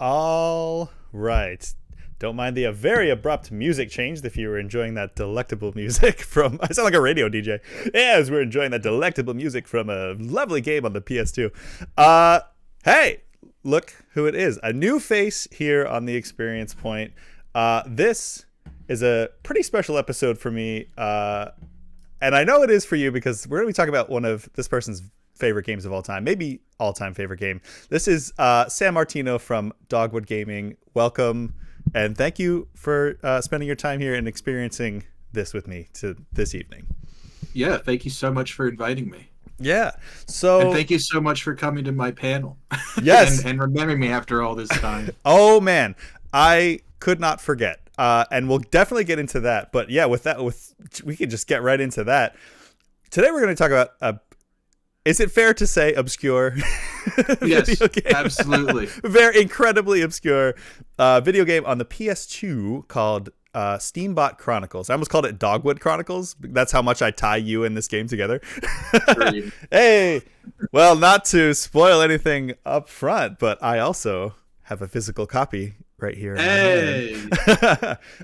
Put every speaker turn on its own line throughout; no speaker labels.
All right. Don't mind the very abrupt music change if you were enjoying that delectable music from... I sound like a radio DJ. As we're enjoying that delectable music from a lovely game on the PS2. Hey, look who it is. A new face here on the Experience Point. This is a pretty special episode for me. And I know it is for you because we're going to be talking about one of this person's favorite games of all time, maybe all-time favorite game. This is Sam Martino from Dogwood Gaming. Welcome, and thank you for spending your time here and experiencing this with me this evening.
Yeah, thank you so much for inviting me.
Yeah, so...
And thank you so much for coming to my panel.
Yes.
and remembering me after all this time.
Oh, man. I could not forget. And we'll definitely get into that. But yeah, we could just get right into that. Today we're going to talk about is it fair to say obscure?
Yes, absolutely.
Very incredibly obscure video game on the PS2 called Steambot Chronicles. I almost called it Dogwood Chronicles. That's how much I tie you in this game together. Hey, well, not to spoil anything up front, but I also have a physical copy right here.
Hey.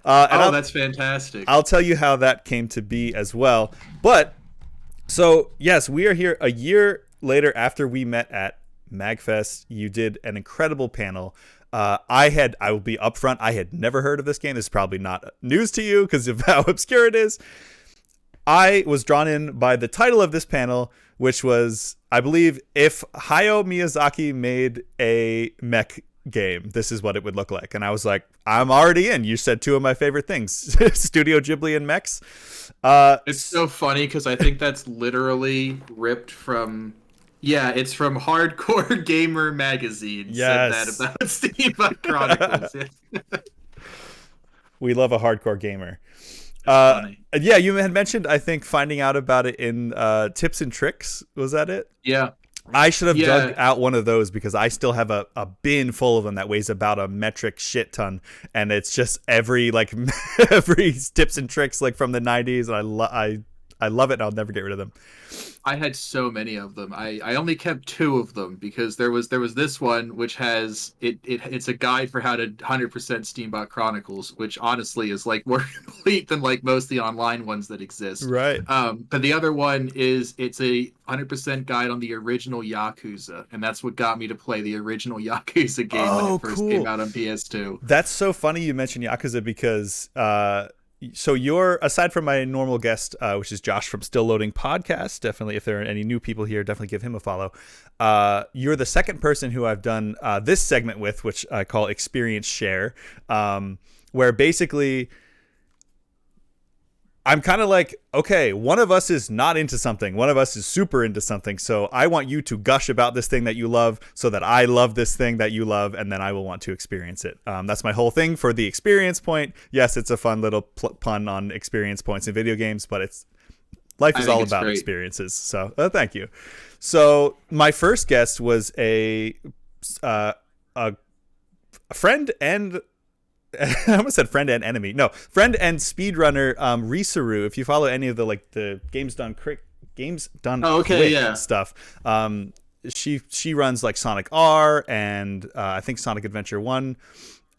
That's fantastic.
I'll tell you how that came to be as well. But so, yes, we are here a year later after we met at MagFest. You did an incredible panel. I will be upfront, I had never heard of this game. This is probably not news to you because of how obscure it is. I was drawn in by the title of this panel, which was, I believe, if Hayao Miyazaki made a mech game, this is what it would look like. And I was like, I'm already in. You said two of my favorite things, Studio Ghibli and mechs.
It's so funny because I think that's literally ripped from... Yeah, it's from Hardcore Gamer magazine.
Yes.
Said that about Steambot Chronicles.
We love a hardcore gamer.
Funny.
Yeah, you had mentioned, I think, finding out about it in Tips and Tricks. Was that it?
Yeah.
I should have dug out one of those because I still have a bin full of them that weighs about a metric shit ton, and it's just every tips and tricks like from the 90s, and I love it, and I'll never get rid of them.
I had so many of them. I only kept two of them because there was this one which has it's a guide for how to 100% Steambot Chronicles, which honestly is like more complete than like most of the online ones that exist.
Right.
But the other one it's a 100% guide on the original Yakuza, and that's what got me to play the original Yakuza game when it first came out on PS2.
That's so funny you mentioned Yakuza because so you're, aside from my normal guest, which is Josh from Still Loading Podcast, definitely if there are any new people here, definitely give him a follow. You're the second person who I've done this segment with, which I call Experience Share, where basically I'm kind of like, okay, one of us is not into something. One of us is super into something. So I want you to gush about this thing that you love so that I love this thing that you love, and then I will want to experience it. That's my whole thing for the Experience Point. Yes, it's a fun little pun on experience points in video games, but life is all about experiences. So thank you. So my first guest was a friend and... I almost said friend and enemy. No, friend and speedrunner Risaru. If you follow any of the Games Done Quick stuff, she runs like Sonic R and I think Sonic Adventure 1,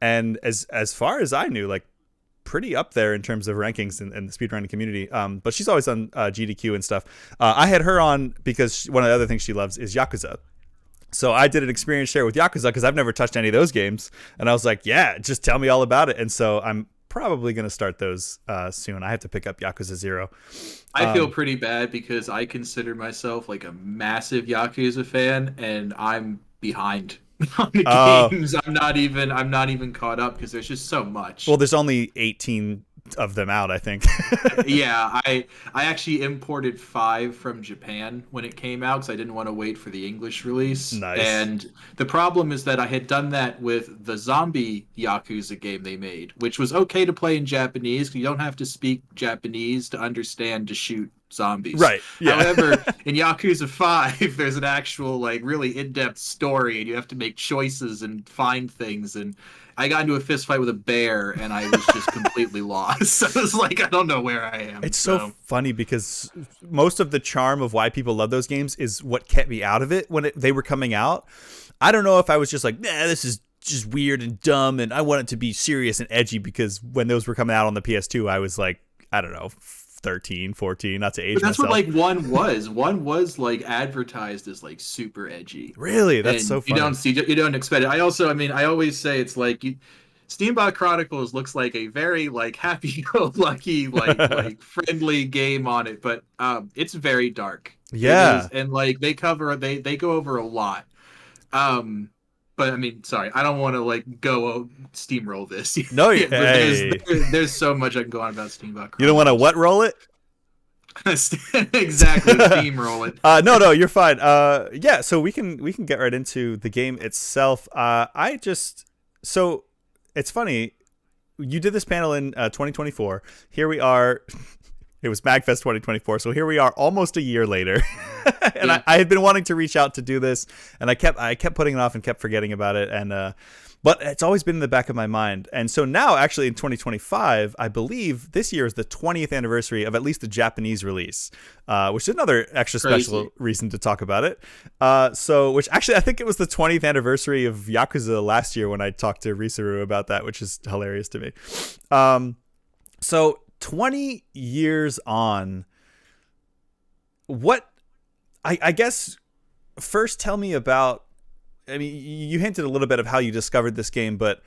and as far as I knew, like pretty up there in terms of rankings in the speedrunning community. But she's always on GDQ and stuff. I had her on because one of the other things she loves is Yakuza. So I did an experience share with Yakuza because I've never touched any of those games. And I was like, yeah, just tell me all about it. And so I'm probably going to start those soon. I have to pick up Yakuza 0.
I feel pretty bad because I consider myself like a massive Yakuza fan, and I'm behind on the games. I'm not even caught up because there's just so much.
Well, there's only 18 of them out, I think.
Yeah, I actually imported 5 from Japan when it came out because I didn't want to wait for the English release.
Nice.
And the problem is that I had done that with the zombie Yakuza game they made, which was okay to play in Japanese because you don't have to speak Japanese to understand to shoot zombies.
Right. Yeah.
However, in Yakuza 5, there's an actual like really in-depth story, and you have to make choices and find things, and I got into a fist fight with a bear, and I was just completely lost. So I was like, I don't know where I am.
It's so funny because most of the charm of why people love those games is what kept me out of it when they were coming out. I don't know if I was just like, nah, this is just weird and dumb, and I want it to be serious and edgy because when those were coming out on the PS2, I was like, I don't know, 13, 14, not to age
But that's
myself.
what like one was. One was like advertised as like super edgy.
Really? That's
And
so funny.
you don't expect it. I always say it's like Steambot Chronicles looks like a very like happy-go-lucky like friendly game on it, but it's very dark.
Yeah.
It is, and like they go over a lot. But I mean, sorry, I don't want to like go steamroll this.
No,
But
hey.
there's so much I can go on about Steambot Chronicles.
You don't want to what roll it?
Exactly, steamroll it.
No, you're fine. Yeah, so we can get right into the game itself. So it's funny. You did this panel in 2024. Here we are. It was MagFest 2024. So here we are, almost a year later. And
Yeah.
I had been wanting to reach out to do this, and I kept putting it off and kept forgetting about it. And but it's always been in the back of my mind. And so now, actually, in 2025, I believe this year is the 20th anniversary of at least the Japanese release, which is another extra special reason to talk about it. Which actually, I think it was the 20th anniversary of Yakuza last year when I talked to Risaru about that, which is hilarious to me. So 20 years on, what, I guess, first tell me about, I mean, you hinted a little bit of how you discovered this game, but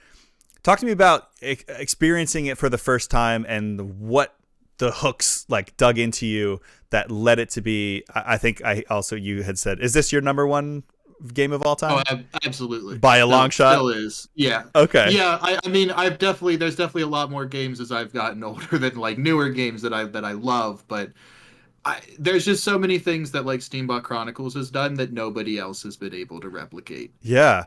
talk to me about experiencing it for the first time and what the hooks like dug into you that led it to be. I think you had said, is this your number one game of all time?
Oh, absolutely.
By a long shot?
Still is. Yeah.
Okay.
Yeah, I mean, there's definitely a lot more games as I've gotten older than like newer games that I love, but there's just so many things that like Steambot Chronicles has done that nobody else has been able to replicate.
Yeah.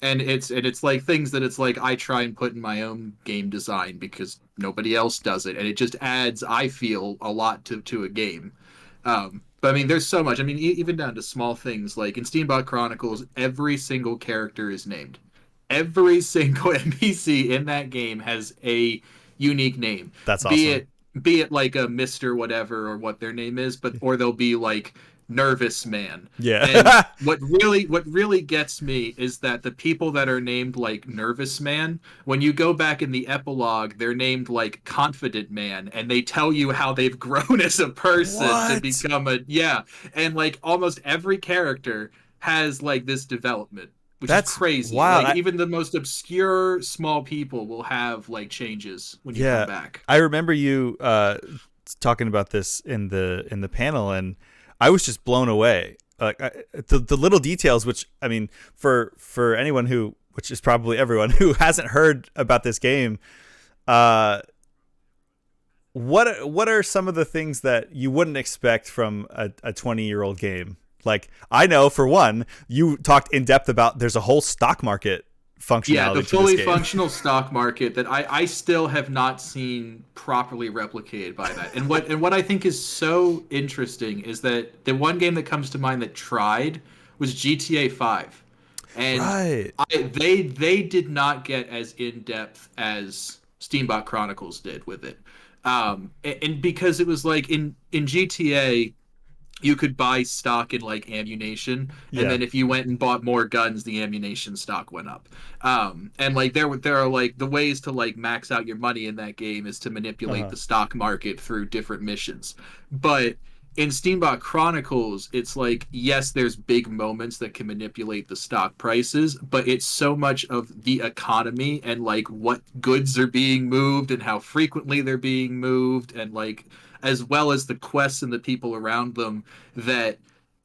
And it's like things that it's like I try and put in my own game design because nobody else does it, and it just adds, I feel, a lot to a game. But I mean, there's so much. I mean, even down to small things like in Steambot Chronicles, every single character is named. Every single NPC in that game has a unique name.
That's awesome.
Be it like a Mr. whatever or what their name is, or they'll be like Nervous Man.
Yeah.
And what really gets me is that the people that are named like Nervous Man, when you go back in the epilogue, they're named like Confident Man, and they tell you how they've grown as a person to become and like almost every character has like this development. Which is crazy.
Wow.
Like, even the most obscure small people will have like changes when you come back.
I remember you talking about this in the panel, and I was just blown away. The little details, which I mean, for anyone which is probably everyone who hasn't heard about this game, what are some of the things that you wouldn't expect from a 20-year-old game? Like, I know, for one, you talked in depth about there's a whole stock market functionality.
Yeah, the fully functional stock market that I still have not seen properly replicated by that. And what I think is so interesting is that the one game that comes to mind that tried was GTA 5. And they did not get as in depth as Steambot Chronicles did with it. And because it was like in GTA, you could buy stock in like ammunition, and then if you went and bought more guns, the ammunition stock went up. And like there are like the ways to like max out your money in that game is to manipulate the stock market through different missions. But in Steambot Chronicles, it's like, yes, there's big moments that can manipulate the stock prices, but it's so much of the economy and like what goods are being moved and how frequently they're being moved, and like as well as the quests and the people around them, that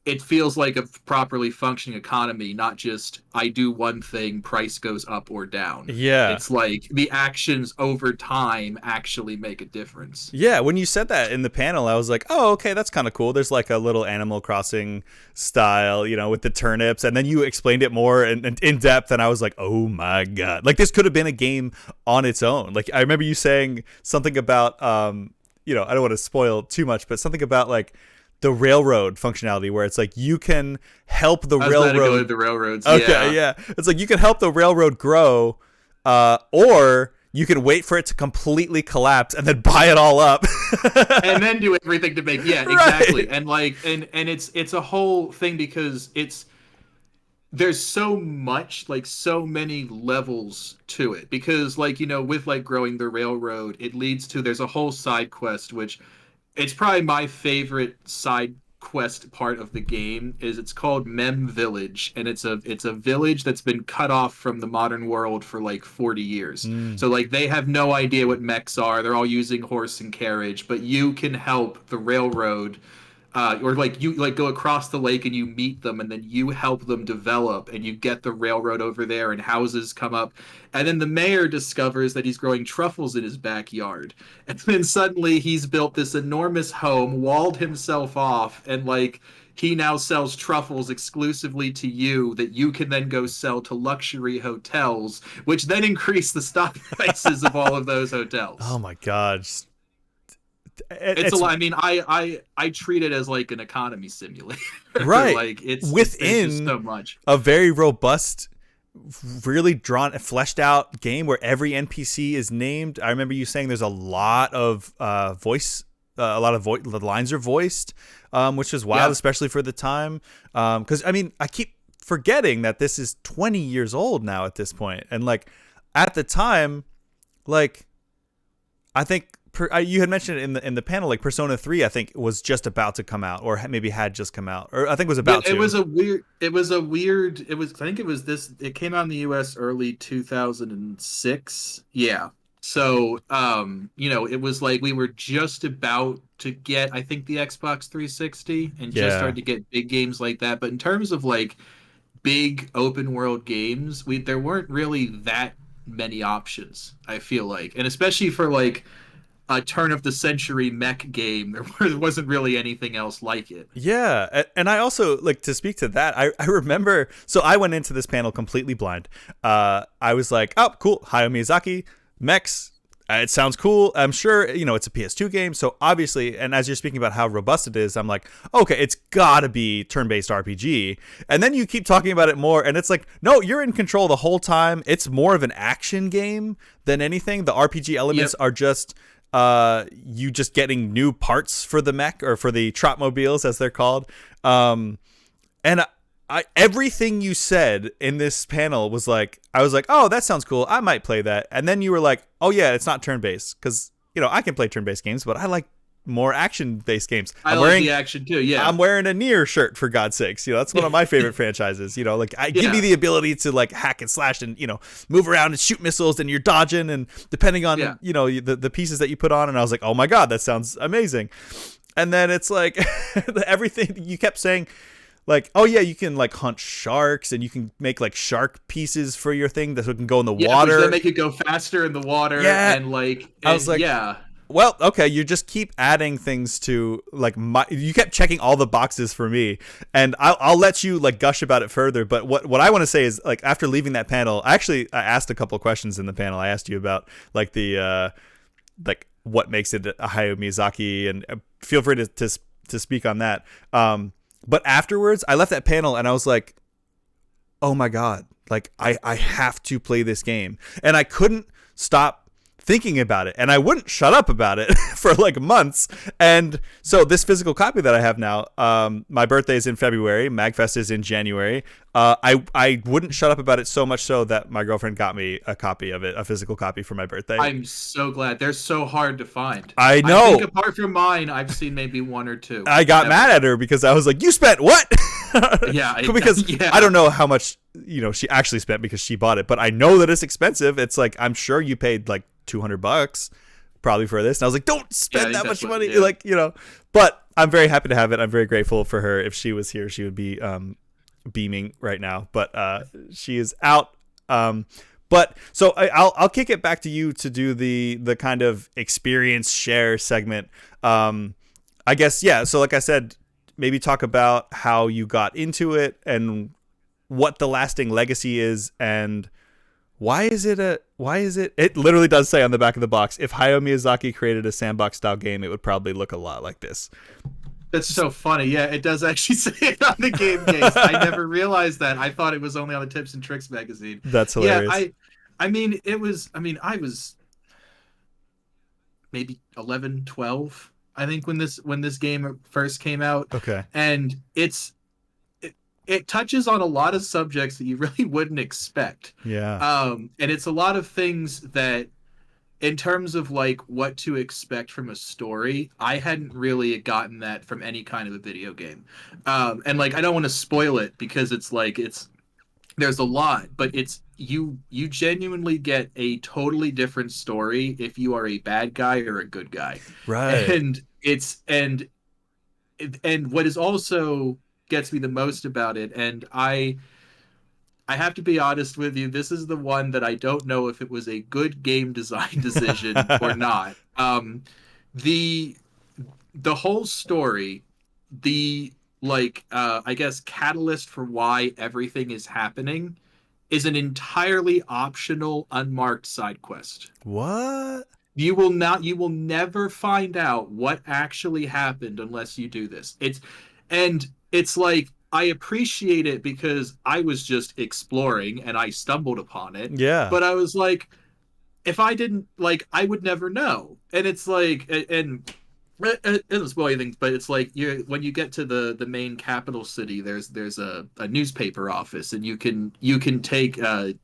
it feels like a properly functioning economy, not just I do one thing, price goes up or down.
Yeah.
It's like the actions over time actually make a difference.
Yeah, when you said that in the panel, I was like, oh, okay, that's kind of cool. There's like a little Animal Crossing style, with the turnips. And then you explained it more in depth, and I was like, oh my God. Like, this could have been a game on its own. Like, I remember you saying something about, I don't want to spoil too much, but something about like the railroad functionality where it's like you can help the railroad.
Go to the railroads.
Okay, yeah. It's like you can help the railroad grow, or you can wait for it to completely collapse and then buy it all up,
and then do everything to make. Yeah, exactly. Right. And like, and it's a whole thing because there's so much, like so many levels to it, because like, with like growing the railroad, it leads to, there's a whole side quest, which it's probably my favorite side quest part of the game. Is It's called Mem Village, and it's a village that's been cut off from the modern world for like 40 years.
Mm.
So like they have no idea what mechs are. They're all using horse and carriage, but you can help the railroad, or like you like go across the lake and you meet them, and then you help them develop, and you get the railroad over there, and houses come up, and then the mayor discovers that he's growing truffles in his backyard, and then suddenly he's built this enormous home, walled himself off, and like he now sells truffles exclusively to you that you can then go sell to luxury hotels, which then increase the stock prices of all of those
Oh
hotels.
my god.
It's a
It's
lot. I mean, I treat it as like an economy simulator.
right
Like there's just
within
so much.
a very robust, really drawn, fleshed out game where every NPC is named. I remember you saying there's a lot of the lines are voiced, which is wild,
Yeah.
especially for the time. Because I mean, I keep forgetting that this is 20 years old now at this point, and like at the time, like I think you had mentioned it in the panel, like Persona 3, I think was just about to come out, or maybe had just come out, or I think was
Yeah,
about
it
to.
was a weird. It was a weird. It was. I think it was this. It came out in the U.S. early 2006. Yeah. So, it was like we were just about to get, I think, the Xbox 360, and just
Yeah.
started to get big games like that. But in terms of like big open world games, there weren't really that many options, I feel like. And especially for like a turn of the century mech game, there wasn't really anything else like it.
Yeah, and I also like to speak to that. I remember, so I went into this panel completely blind. I was like, oh, cool, Hayao Miyazaki, mechs. It sounds cool. I'm sure, it's a PS2 game, so obviously, and as you're speaking about how robust it is, I'm like, okay, it's gotta be turn-based RPG. And then you keep talking about it more, and it's like, no, you're in control the whole time. It's more of an action game than anything. The RPG elements
Yep.
are just you just getting new parts for the mech, or for the Trotmobiles as they're called. And everything you said in this panel was like, I was like, oh, that sounds cool, I might play that. And then you were like, oh yeah, it's not turn-based, because I can play turn-based games, but I like more action-based games.
I like the action too. Yeah.
I'm wearing a Nier shirt, for God's sakes. That's one of my favorite franchises. Like I give me
Yeah.
the ability to like hack and slash and move around and shoot missiles, and you're dodging, and depending on
Yeah.
the pieces that you put on. And I was like, oh my god, that sounds amazing. And then it's like everything you kept saying, like, oh yeah, you can like hunt sharks, and you can make like shark pieces for your thing that can go in the
Yeah, which
water.
then make it go faster in the water,
Yeah.
and like,
I was
and
like,
yeah.
well, okay, you just keep adding things to like you kept checking all the boxes for me, and I'll let you like gush about it further. But what I want to say is, like, after leaving that panel, I asked a couple of questions in the panel. I asked you about like the like what makes it a Hayao Miyazaki, and feel free to speak on that. But afterwards, I left that panel and I was like, oh my god, like I have to play this game, and I couldn't stop thinking about it, and I wouldn't shut up about it for like months. And so this physical copy that I have now, my birthday is in February, MagFest is in January. I wouldn't shut up about it, so much so that my girlfriend got me a copy of it, a physical copy for my birthday.
I'm so glad. They're so hard to find.
I
I
know.
think apart from mine, I've seen maybe one or two.
I got
Ever.
mad at her because I was like, you spent what?
Yeah,
Because
yeah.
I don't know how much she actually spent, because she bought it, but I know that it's expensive. It's like, I'm sure you paid like $200 probably for this, and I was like, don't
Yeah, I
spend
think
that
that's
much
what-
money.
yeah.
Like, but I'm very happy to have it. I'm very grateful for her. If she was here, she would be beaming right now, but she is out. But so I'll kick it back to you to do the kind of experience share segment. I guess, yeah. So like I said, maybe talk about how you got into it, and what the lasting legacy is, and why is it it literally does say on the back of the box, if Hayao Miyazaki created a sandbox style game, it would probably look a lot like this.
That's so funny. Yeah, it does actually say it on the game case. I never realized that. I thought it was only on the Tips and Tricks magazine.
That's hilarious.
Yeah, I mean, it was. I mean, I was maybe 11, 12, I think, when this game first came out,
Okay.
and it touches on a lot of subjects that you really wouldn't expect.
Yeah.
And it's a lot of things that, in terms of like what to expect from a story, I hadn't really gotten that from any kind of a video game. And like I don't want to spoil it because it's like it's there's a lot, but it's you genuinely get a totally different story if you are a bad guy or a good guy.
Right.
And it's and what is also gets me the most about it, and I have to be honest with you, this is the one that I don't know if it was a good game design decision or not. The the whole story, the I guess catalyst for why everything is happening is an entirely optional unmarked side quest.
What?
You will never find out what actually happened unless you do this. It's like I appreciate it because I was just exploring and I stumbled upon it,
Yeah.
but I was like, if I didn't, like, I would never know. And it's like, and it doesn't spoil anything, but it's like you when you get to the main capital city, there's a newspaper office, and you can take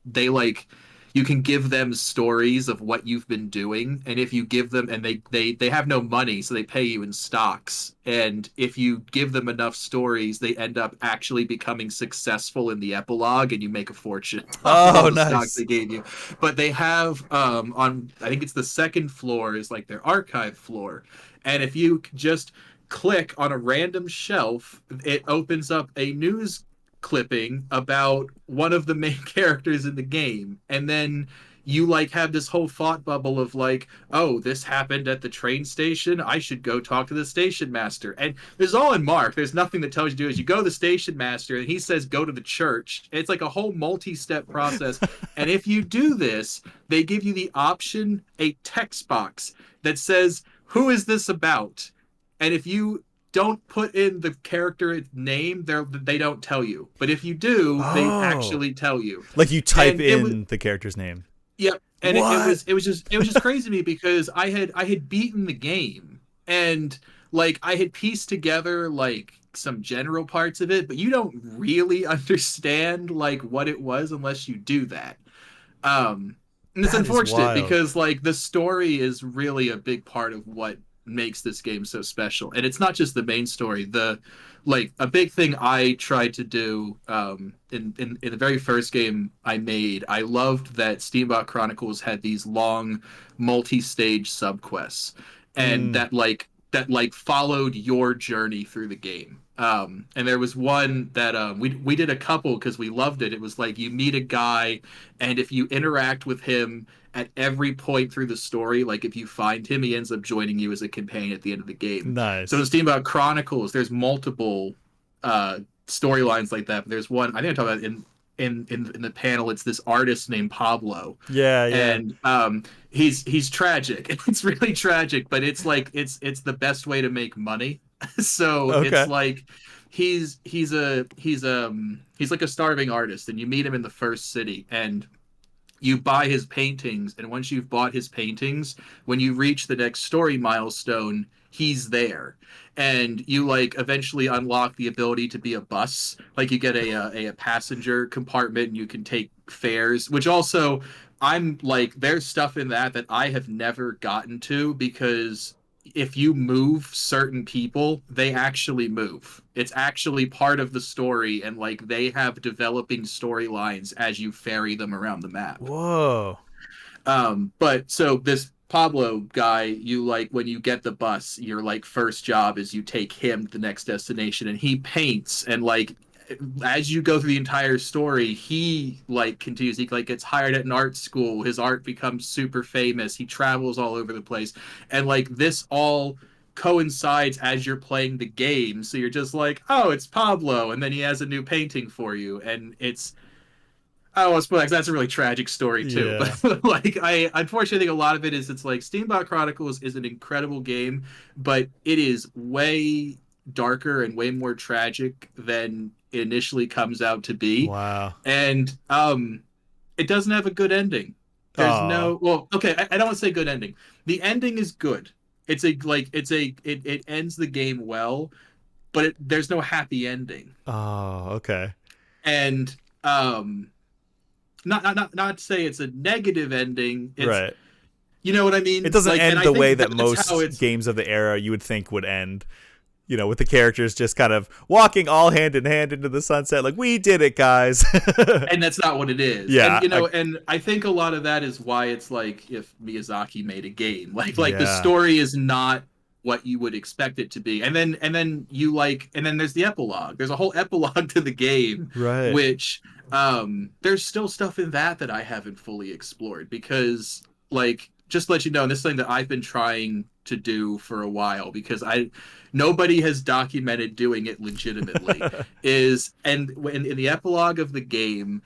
they like you can give them stories of what you've been doing, and if you give them, and they have no money, so they pay you in stocks, and if you give them enough stories, they end up actually becoming successful in the epilogue, and you make a fortune off of all
Oh,
the stocks
nice.
they gave you. But they have on, I think it's the second floor is like their archive floor, and if you just click on a random shelf, it opens up a news clipping about one of the main characters in the game. And then you like have this whole thought bubble of like, oh, this happened at the train station. I should go talk to the station master. And there's all in Mark. There's nothing that tells you to do. Is you go to the station master and he says go to the church. It's like a whole multi-step process. And if you do this, they give you the option, a text box that says, who is this about? And if you don't put in the character name, they don't tell you. But if you do, they
Oh.
actually tell you.
Like you type
And it was
in the character's name.
Yep. And
What?
it was just crazy to me because I had beaten the game, and like I had pieced together like some general parts of it, but you don't really understand like what it was unless you do that. Um, and it's
That is
unfortunate
wild.
because like the story is really a big part of what makes this game so special. And it's not just the main story. The like a big thing I tried to do in the very first game I made, I loved that Steambot Chronicles had these long multi-stage subquests, and
Mm.
that followed your journey through the game. And there was one that we did a couple because we loved it. It was like you meet a guy, and if you interact with him at every point through the story, like if you find him, he ends up joining you as a companion at the end of the game. So in
Nice.
Steambot Chronicles, there's multiple storylines like that. But there's one I think I talked about in the panel. It's this artist named Pablo,
Yeah, yeah.
and he's tragic. It's really tragic, but it's like it's the best way to make money. So it's
Okay.
like he's like a starving artist, and you meet him in the first city, and you buy his paintings, and once you've bought his paintings, when you reach the next story milestone, he's there, and you like eventually unlock the ability to be a bus, like you get a passenger compartment and you can take fares, which also I'm like there's stuff in that I have never gotten to because if you move certain people, they actually move. It's actually part of the story, and like they have developing storylines as you ferry them around the map.
Whoa.
But so this Pablo guy, you like when you get the bus, your like first job is you take him to the next destination, and he paints, and like as you go through the entire story, he like continues. He like gets hired at an art school. His art becomes super famous. He travels all over the place, and like this all coincides as you're playing the game. So you're just like, oh, it's Pablo, and then he has a new painting for you, and it's I don't want to spoil that 'cause that's a really tragic story too.
Yeah.
But like I unfortunately think a lot of it is it's like Steambot Chronicles is an incredible game, but it is way darker and way more tragic than it initially comes out to be.
Wow.
And it doesn't have a good ending. There's
Oh.
no well, okay, I don't want to say good ending. The ending is good. It's a like it's a it ends the game well, but there's no happy ending.
Oh, okay.
And not to say it's a negative ending. It's,
Right.
you know what I
It
mean?
doesn't
Like, and
end
I
the way
think
that
that's how
most
it's,
games of the era you would think would end. With the characters just kind of walking all hand in hand into the sunset, like, we did it, guys.
and that's not what it is. And
Yeah,
and I think a lot of that is why it's like if Miyazaki made a game, like the
yeah,
story is not what you would expect it to be. And then you like, and then there's the epilogue. There's a whole epilogue to the game,
right.
which there's still stuff in that I haven't fully explored, because like, just to let you know, and this is something that I've been trying to do for a while, because I nobody has documented doing it legitimately, is, and in the epilogue of the game,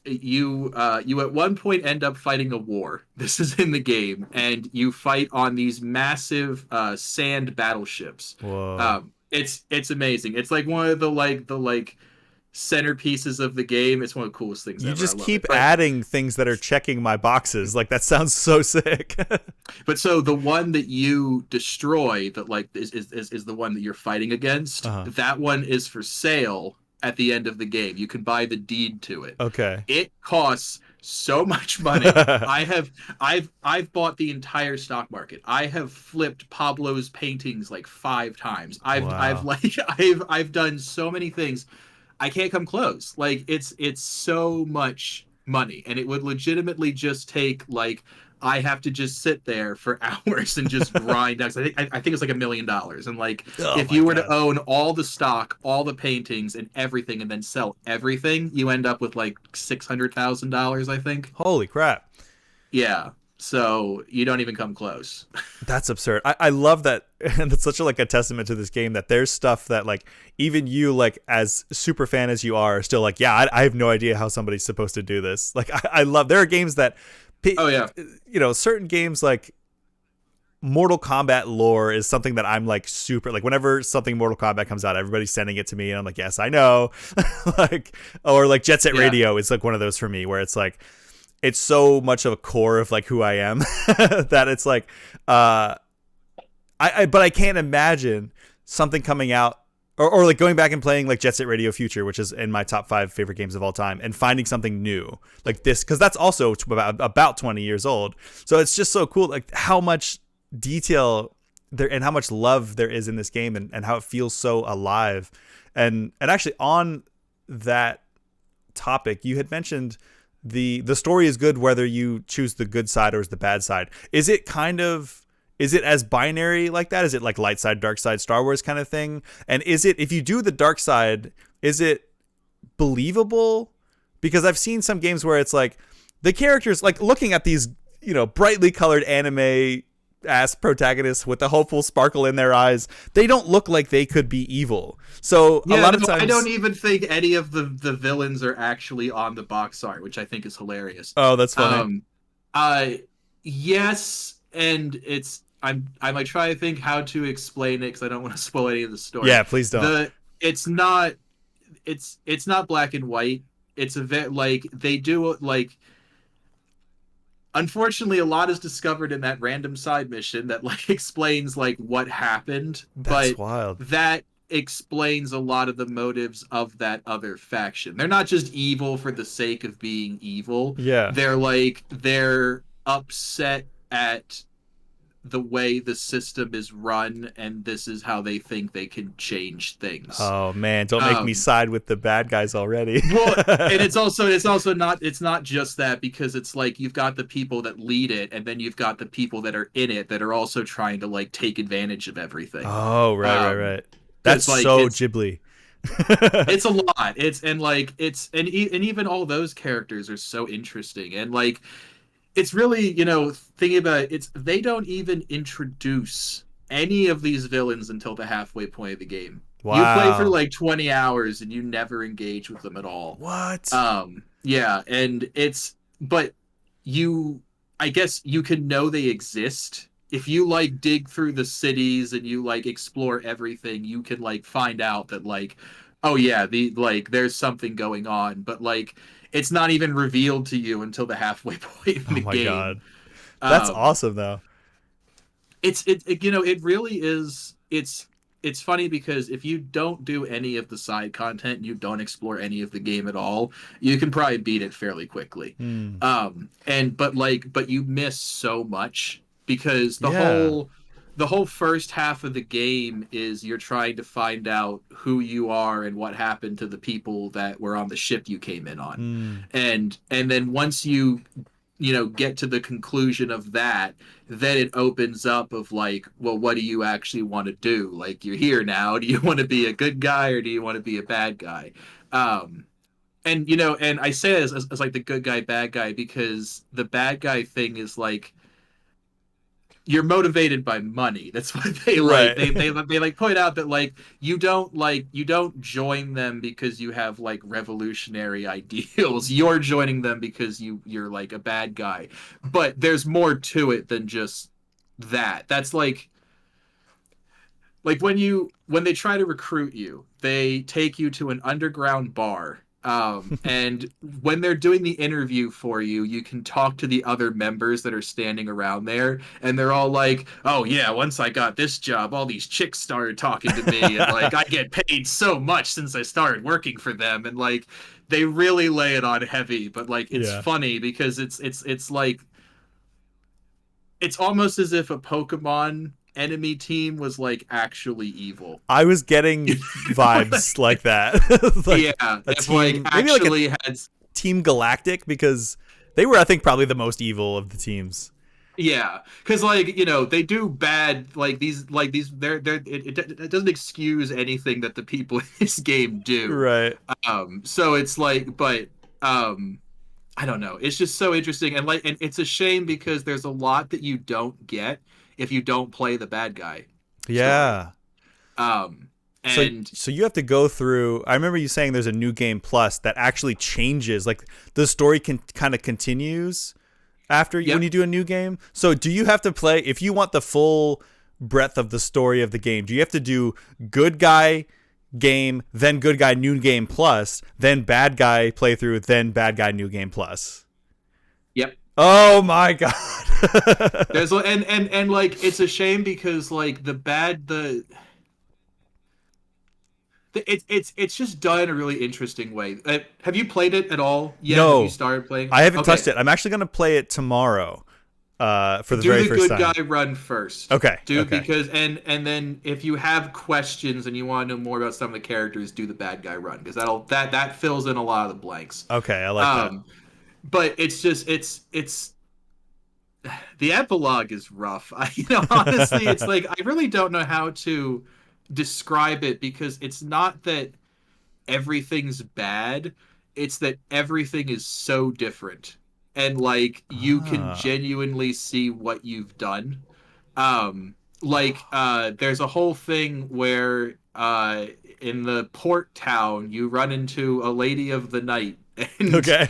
you at one point end up fighting a war. This is in the game, and you fight on these massive sand battleships.
Whoa.
It's amazing. It's like one of the centerpieces of the game. It's one of the coolest things
You
ever. I
just
love it.
keep adding things that are checking my boxes. Like, that sounds so sick.
But so the one that you destroy, that like is the one that you're fighting against.
Uh-huh.
That one is for sale at the end of the game. You can buy the deed to it.
Okay.
It costs so much money. I've bought the entire stock market. I have flipped Pablo's paintings like 5 times. I've
Wow.
like I've done so many things. I can't come close. Like, it's so much money, and it would legitimately just take like, I have to just sit there for hours and just grind. I think it's like $1 million, and like,
Oh
if
my
you were to
god.
own all the stock, all the paintings, and everything, and then sell everything, you end up with like $600,000. I think.
Holy crap.
Yeah. So you don't even come close.
That's absurd. I love that, and it's such a, like, a testament to this game that there's stuff that, like, even you, like, as super fan as you are still like, yeah, I have no idea how somebody's supposed to do this. Like, I love, there are games that,
Oh yeah.
certain games like Mortal Kombat lore is something that I'm like super, like, whenever something Mortal Kombat comes out, everybody's sending it to me and I'm like, yes, I know. Like, or like Jet Set
Yeah.
Radio is like one of those for me where it's like, it's so much of a core of like who I am that it's like, but I can't imagine something coming out, or like going back and playing like Jet Set Radio Future, which is in my top 5 favorite games of all time, and finding something new like this, because that's also about 20 years old. So it's just so cool, like how much detail there and how much love there is in this game, and how it feels so alive. And actually, on that topic, you had mentioned the story is good whether you choose the good side or the bad side. Is it as binary like that? Is it like light side, dark side, Star Wars kind of thing? And is it, if you do the dark side, is it believable? Because I've seen some games where it's like the characters, like looking at these, brightly colored anime ass protagonists with the hopeful sparkle in their eyes, they don't look like they could be evil. So a
Yeah,
lot of
no, I
times,
don't even think any of the villains are actually on the box art, which I think is hilarious.
oh, that's funny.
Um, uh, yes, and I might try to think how to explain it, because I don't want to spoil any of the story.
Yeah, please don't.
It's not it's not black and white. It's a bit like they do like. Unfortunately, a lot is discovered in that random side mission that like explains like what happened,
That's
but
wild.
that explains a lot of the motives of that other faction. They're not just evil for the sake of being evil.
Yeah.
They're upset at the way the system is run, and this is how they think they can change things.
Oh man, don't make me side with the bad guys already.
Well, and it's also not just that, because it's like you've got the people that lead it, and then you've got the people that are in it that are also trying to like take advantage of everything.
Oh, right. That's
like,
so Ghibli.
It's a lot. And even all those characters are so interesting, and like, it's really, thinking about it, they don't even introduce any of these villains until the halfway point of the game.
Wow.
You play for like 20 hours and you never engage with them at all.
What?
Yeah, and but I guess you can know they exist. If you like dig through the cities and you like explore everything, you can like find out that like, oh yeah, there's something going on, but like, it's not even revealed to you until the halfway point in
Oh
the
my
game.
god. That's awesome though.
It really is. It's it's funny because if you don't do any of the side content, you don't explore any of the game at all, you can probably beat it fairly quickly.
Hmm.
And but you miss so much because
Yeah.
the whole first half of the game is you're trying to find out who you are and what happened to the people that were on the ship you came in on.
Hmm.
And then once you get to the conclusion of that, then it opens up of like, well, what do you actually want to do? Like, you're here now, do you want to be a good guy or do you want to be a bad guy? And and I say it as like the good guy bad guy because the bad guy thing is like you're motivated by money. That's what they like.
Right.
They like point out that like you don't join them because you have like revolutionary ideals. You're joining them because you're like a bad guy. But there's more to it than just that. That's like when they try to recruit you, they take you to an underground bar. And when they're doing the interview for you, you can talk to the other members that are standing around there, and they're all like, "Oh yeah, once I got this job, all these chicks started talking to me, and like I get paid so much since I started working for them." And like they really lay it on heavy, but like it's
Yeah.
funny because it's like it's almost as if a Pokemon enemy team was like actually evil.
I was getting vibes like that. Like
Yeah,
a
if like
team, maybe like a
actually had
Team Galactic, because they were, I think, probably the most evil of the teams.
yeah, because like they do bad like these it doesn't excuse anything that the people in this game do.
Right.
So it's like, but I don't know. It's just so interesting and it's a shame because there's a lot that you don't get if you don't play the bad guy story.
Yeah.
Um,
So
and
so you have to go through. I remember you saying there's a new game plus that actually changes. Like the story can kind of continues after when
yep,
you do a new game. So do you have to play if you want the full breadth of the story of the game? Do you have to do good guy game, then good guy new game plus, then bad guy playthrough, then bad guy new game plus?
yep.
Oh my god.
There's and like it's a shame because like it's just done in a really interesting way. Have you played it at all yet? Have you
No,
started playing?
I haven't touched
Okay,
it. I'm actually gonna play it tomorrow, for the
do
very
the
first
good
time.
guy run first.
Okay.
Do
Okay.
because and then if you have questions and you want to know more about some of the characters, do the bad guy run because that fills in a lot of the blanks.
Okay. I like that.
Um, but it's just it's the epilogue is rough. Honestly, it's like I really don't know how to describe it because it's not that everything's bad, it's that everything is so different. And like you can
Ah.
genuinely see what you've done. There's a whole thing where in the port town you run into a lady of the night and
Okay.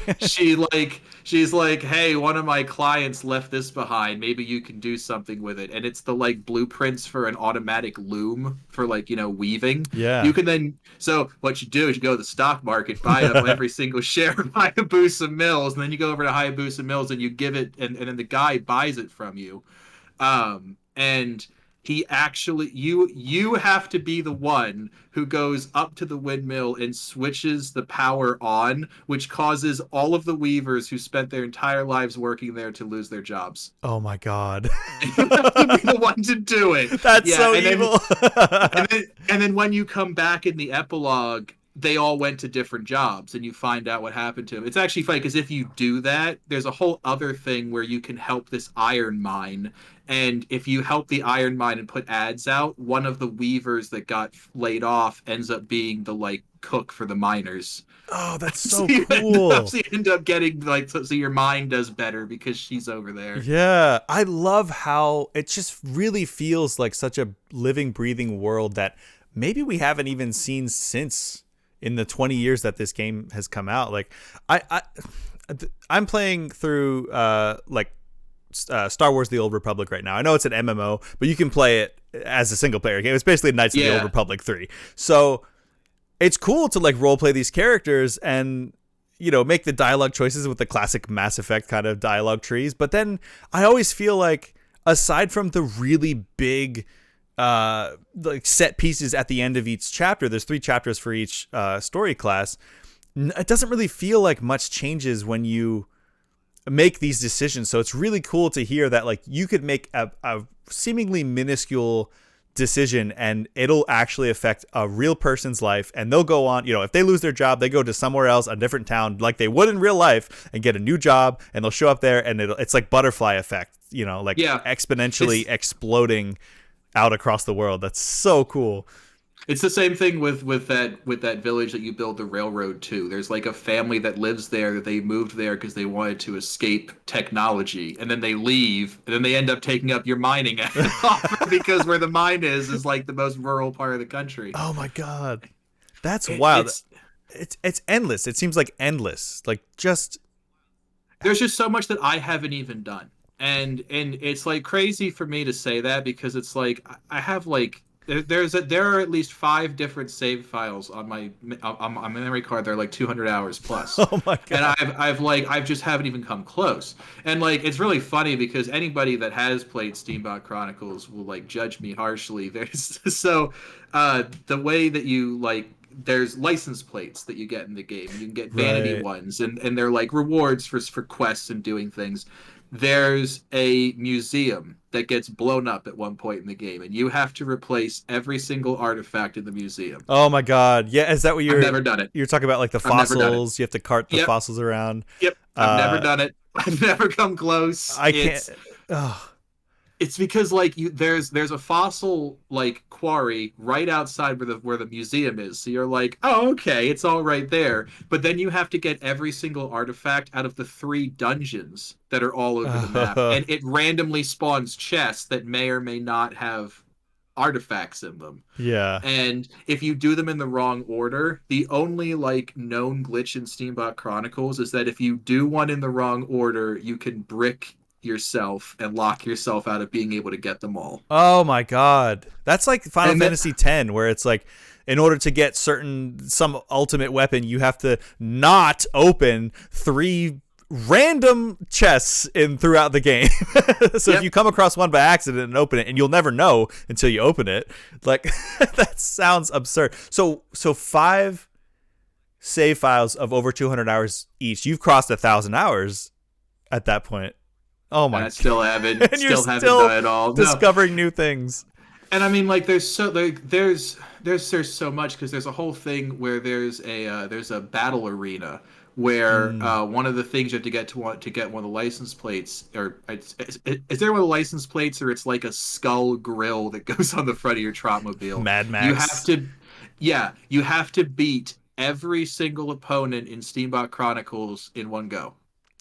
she's like, hey, one of my clients left this behind, maybe you can do something with it, and it's the like blueprints for an automatic loom for like weaving.
Yeah.
You can then so what you do is you go to the stock market, buy up every single share of Hayabusa Mills, and then you go over to Hayabusa Mills and you give it and then the guy buys it from you. And he actually you have to be the one who goes up to the windmill and switches the power on, which causes all of the weavers who spent their entire lives working there to lose their jobs.
Oh my god.
You have to be the one to do it.
That's
Yeah,
so
and then
evil.
and then when you come back in the epilogue, they all went to different jobs and you find out what happened to them. It's actually funny because if you do that, there's a whole other thing where you can help this iron mine. And if you help the iron mine and put ads out, one of the weavers that got laid off ends up being the like cook for the miners.
Oh, that's
So
so
you
cool.
end up getting like so your mine does better because she's over there.
Yeah, I love how it just really feels like such a living, breathing world that maybe we haven't even seen since in the 20 years that this game has come out. Like I I'm playing through Star Wars: The Old Republic right now. I know it's an MMO, but you can play it as a single player game. It's basically Knights of the Old
Yeah.
Republic 3. So it's cool to like role play these characters and make the dialogue choices with the classic Mass Effect kind of dialogue trees. But then I always feel like aside from the really big like set pieces at the end of each chapter. There's 3 chapters for each story class. It doesn't really feel like much changes when you make these decisions. So it's really cool to hear that like you could make a seemingly minuscule decision and it'll actually affect a real person's life, and they'll go on, if they lose their job, they go to somewhere else, a different town, like they would in real life, and get a new job, and they'll show up there, and it's like butterfly effect, like exponentially exploding out across the world. That's so cool.
It's the same thing with that village that you build the railroad to. There's like a family that lives there. They moved there because they wanted to escape technology, and then they leave, and then they end up taking up your mining offer because where the mine is like the most rural part of the country.
Oh my god, that's wild. It's endless. It seems like endless. Like
there's just so much that I haven't even done, and it's like crazy for me to say that because it's like I have like. There are at least 5 different save files on my memory card. They're like 200 hours plus.
Oh my god!
And I've just haven't even come close. And like it's really funny because anybody that has played Steambot Chronicles will like judge me harshly. The way that you like. There's license plates that you get in the game. You can get vanity ones, and they're like rewards for quests and doing things. There's a museum that gets blown up at one point in the game, and you have to replace every single artifact in the museum.
Oh my god! Yeah, is that what I've
never done it?
You're talking about like the fossils. You have to cart the fossils around.
Yep, I've never done it. I've never come close.
I can't.
It's because like there's a fossil like quarry right outside where the museum is. So you're like, oh okay, it's all right there. But then you have to get every single artifact out of the 3 dungeons that are all over the map, and it randomly spawns chests that may or may not have artifacts in them.
Yeah.
And if you do them in the wrong order, the only like known glitch in Steambot Chronicles is that if you do one in the wrong order, you can brick yourself and lock yourself out of being able to get them all.
Oh my god. That's like Final Fantasy X, where it's like in order to get some ultimate weapon, you have to not open 3 random chests throughout the game. So if you come across one by accident and open it, and you'll never know until you open it. Like that sounds absurd. So 5 save files of over 200 hours each. You've crossed 1,000 hours at that point. Oh my!
And I still haven't.
And
still haven't done it all.
Discovering new things.
And I mean, like, there's so much because there's a whole thing where there's a battle arena where one of the things you have to get one of the license plates, or is there one of the license plates, or it's like a skull grill that goes on the front of your Trotmobile.
Mad Max.
You have to beat every single opponent in Steambot Chronicles in one go.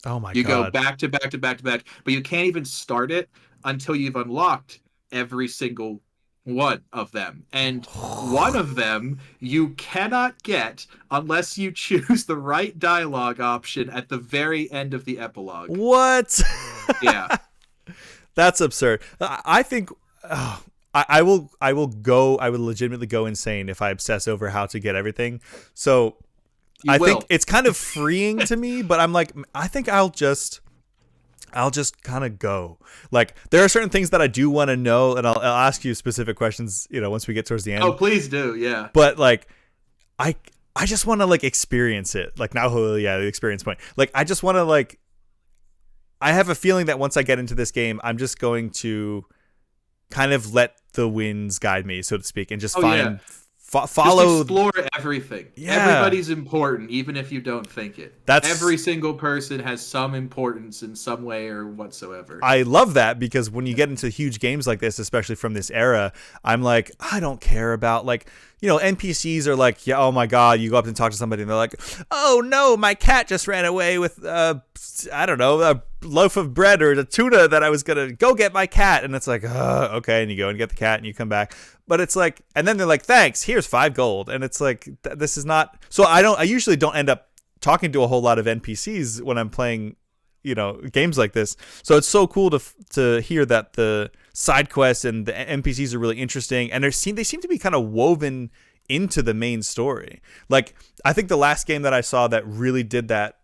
Oh my god.
You go back to back to back to back, but you can't even start it until you've unlocked every single one of them. And one of them you cannot get unless you choose the right dialogue option at the very end of the epilogue.
What?
Yeah.
That's absurd. I think I will legitimately go insane if I obsess over how to get everything. So I think it's kind of freeing to me, but I'm like, I think I'll just kind of go. Like, there are certain things that I do want to know, and I'll ask you specific questions, once we get towards the end.
Oh, please do, yeah.
But like, I just want to like experience it. Like now, the experience point. Like, I just want to like. I have a feeling that once I get into this game, I'm just going to kind of let the winds guide me, so to speak, and just follow.
Just explore everything.
Yeah.
Everybody's important, even if you don't think it. Every single person has some importance in some way or whatsoever.
I love that, because when you get into huge games like this, especially from this era, I'm like, I don't care about like, NPCs are like, yeah, oh my god, you go up and talk to somebody and they're like, oh no, my cat just ran away with I don't know, a loaf of bread or the tuna that I was gonna go get my cat, and it's like, okay, and you go and get the cat and you come back. But it's like, and then they're like, thanks, here's 5 gold. And it's like, this is not, so I usually don't end up talking to a whole lot of NPCs when I'm playing, games like this. So it's so cool to hear that the side quests and the NPCs are really interesting. And they seem to be kind of woven into the main story. Like, I think the last game that I saw that really did that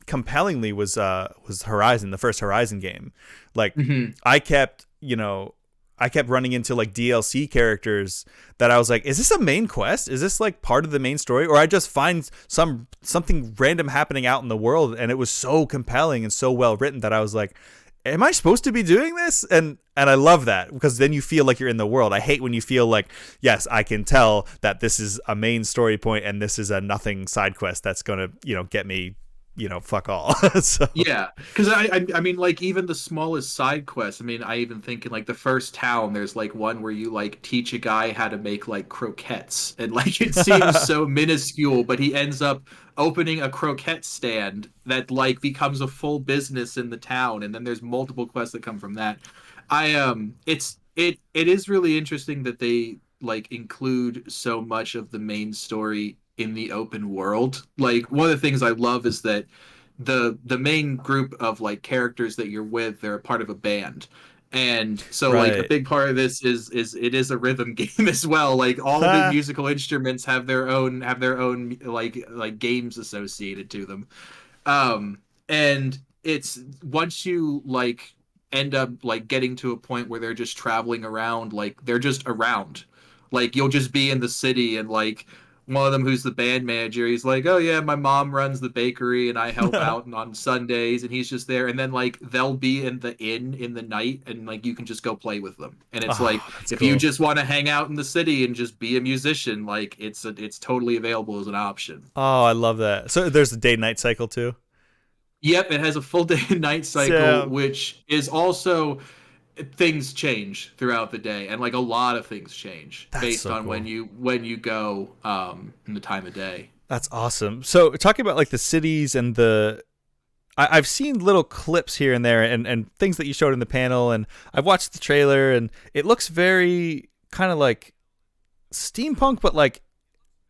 compellingly was Horizon, the first Horizon game. Like, I kept, I kept running into like DLC characters that I was like, is this a main quest? Is this like part of the main story? Or I just find something random happening out in the world, and it was so compelling and so well written that I was like, am I supposed to be doing this? And I love that, because then you feel like you're in the world. I hate when you feel like, yes, I can tell that this is a main story point and this is a nothing side quest that's gonna, get me, fuck all. So
Yeah, because I mean, like, even the smallest side quests. I mean, I even think in like the first town, there's like one where you like teach a guy how to make like croquettes, and like it seems so minuscule, but he ends up opening a croquette stand that like becomes a full business in the town, and then there's multiple quests that come from that. It is really interesting that they like include so much of the main story in the open world. Like, one of the things I love is that the main group of like characters that you're with, they're a part of a band. And so like a
right.
big part of this is it is a rhythm game as well. Like, all the musical instruments have their own like games associated to them. And it's once you like end up like getting to a point where they're just traveling around, like they're just around. Like, you'll just be in the city, and like one of them, who's the band manager, he's like, "Oh yeah, my mom runs the bakery and I help out on Sundays," and he's just there. And then like they'll be in the inn in the night, and like you can just go play with them. And it's like,
Oh, that's
if you
cool.
just want to hang out in the city and just be a musician, like it's totally available as an option.
Oh, I love that. So there's a day night cycle too.
Yep, it has a full day and night cycle,
So
which is also, things change throughout the day, and like a lot of things change
that's
based
so
on
cool.
when you go in the time of day.
That's awesome. So talking about like the cities and I've seen little clips here and there, and things that you showed in the panel, and I've watched the trailer, and it looks very kind of like steampunk, but like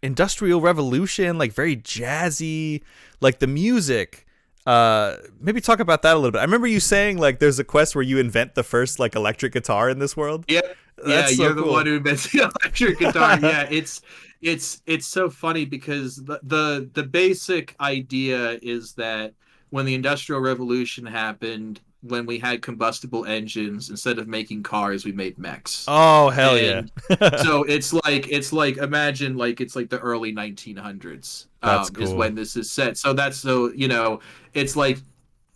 industrial revolution, like very jazzy, like the music. Maybe talk about that a little bit. I remember you saying like there's a quest where you invent the first like electric guitar in this world.
Yep. Yeah,
That's so
you're the one
cool.
who invented the electric guitar. Yeah, it's so funny because the basic idea is that when the Industrial Revolution happened, when we had combustible engines, instead of making cars, we made mechs.
Oh hell yeah.
And so it's like imagine like it's like the early 1900s
That's
is
cool.
when this is set. So that's so it's like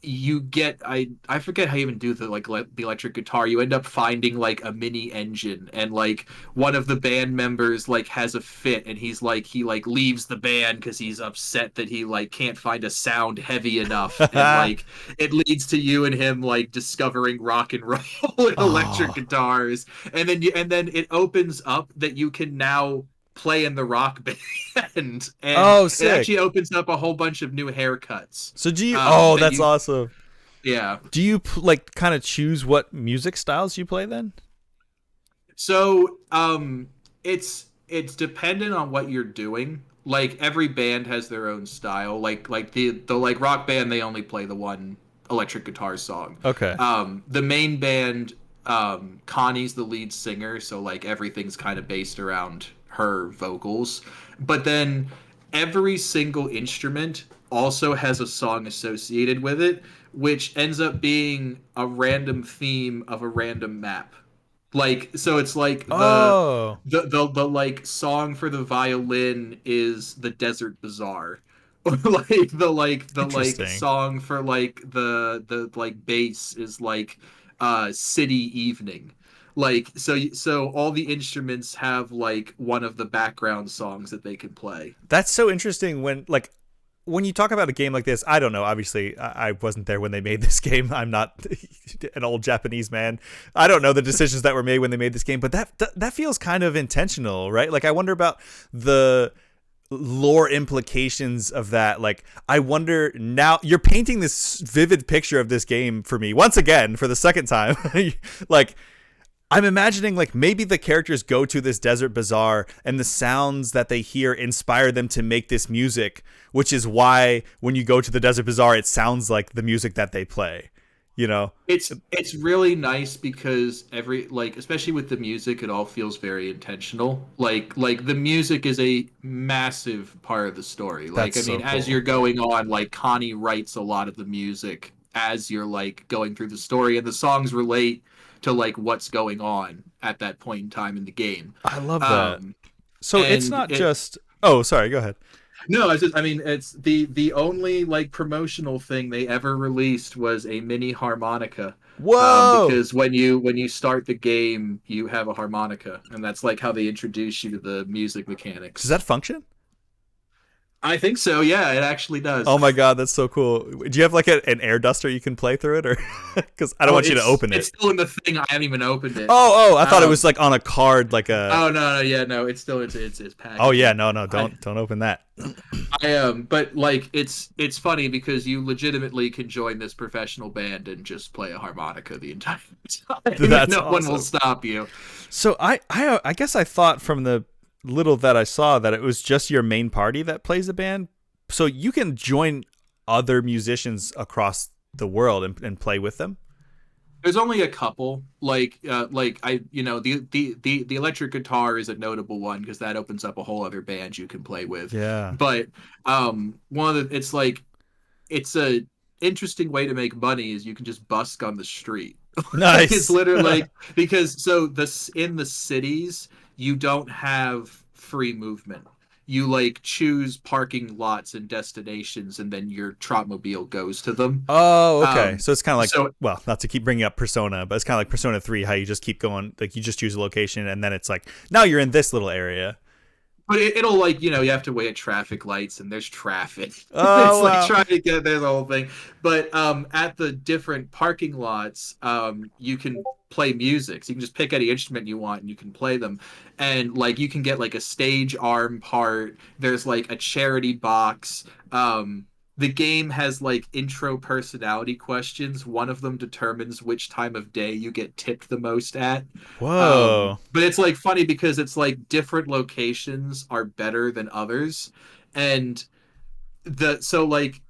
you get I forget how you even do the like the electric guitar. You end up finding like a mini engine, and like one of the band members like has a fit, and he like leaves the band because he's upset that he like can't find a sound heavy enough, and like it leads to you and him like discovering rock and roll and electric
Oh.
guitars. And then it opens up that you can now play in the rock band, and
Oh,
it
sick.
actually opens up a whole bunch of new haircuts
So do you? Oh,
that
that's
you
awesome.
yeah.
Do you like kind of choose what music styles you play then?
So it's dependent on what you're doing. Like, every band has their own style. Like the like rock band, they only play the one electric guitar song.
Okay.
The main band, Connie's the lead singer, so like everything's kind of based around her vocals. But then every single instrument also has a song associated with it, which ends up being a random theme of a random map. Like, so it's like
Oh,
the like song for the violin is the Desert Bazaar. Or like the
interesting.
song for like the like bass is like City Evening. Like, so all the instruments have like one of the background songs that they can play.
That's so interesting when you talk about a game like this. I don't know. Obviously, I wasn't there when they made this game. I'm not an old Japanese man. I don't know the decisions that were made when they made this game, but that feels kind of intentional, right? Like, I wonder about the lore implications of that. Like, I wonder, now you're painting this vivid picture of this game for me once again for the second time. Like, I'm imagining like maybe the characters go to this desert bazaar and the sounds that they hear inspire them to make this music, which is why when you go to the desert bazaar, it sounds like the music that they play, you know?
It's really nice because every like, especially with the music, it all feels very intentional. Like the music is a massive part of the story. Like,
That's
I
so
mean, as you're
cool.
going on, like Connie writes a lot of the music as you're like going through the story, and the songs relate to like what's going on at that point in time in the game.
I love that.
Um,
So it's
and
not
it
just. Oh, sorry. Go ahead.
No, I just I mean it's the only like promotional thing they ever released was a mini harmonica.
Whoa!
Because when you start the game, you have a harmonica, and that's like how they introduce you to the music
Does
mechanics.
that function?
I think so. Yeah, it actually does.
Oh my god, that's so cool. Do you have like an air duster you can play through it, or because I don't
Oh,
want you to open
it's
it?
still in the thing. I haven't even opened it.
Oh, I thought it was
Um,
like on a card, like a.
oh no, no, yeah, no, it's still it's
Oh yeah,
packaging.
no,
I
don't open that.
but like it's funny because you legitimately can join this professional band and just play a harmonica the entire time. And
That's
no one will
awesome.
stop you.
So I guess I thought from the little that I saw that it was just your main party that plays the band. So you can join other musicians across the world and play with them.
There's only a couple. Like I, you know, the electric guitar is a notable one because that opens up a whole other band you can play with.
Yeah.
But one of the it's like it's a interesting way to make money is you can just busk on the street. Like it's
Nice.
literally like because so this in the cities you don't have free movement. You like choose parking lots and destinations, and then your Trotmobile goes to them.
Oh, okay.
Um,
So it's kind of like,
so
well, not to keep bringing up Persona, but it's kind of like Persona 3, how you just keep going, like you just choose a location and then it's like, now you're in this little area.
But it'll like you have to wait at traffic lights and there's traffic. It's
Oh,
like
wow.
trying to get there the whole thing. But at the different parking lots, you can play music. So you can just pick any instrument you want and you can play them. And like you can get like a stage arm part. There's like a charity box. The game has like intro personality questions. One of them determines which time of day you get tipped the most at.
Whoa.
But it's like funny because it's like different locations are better than others. And like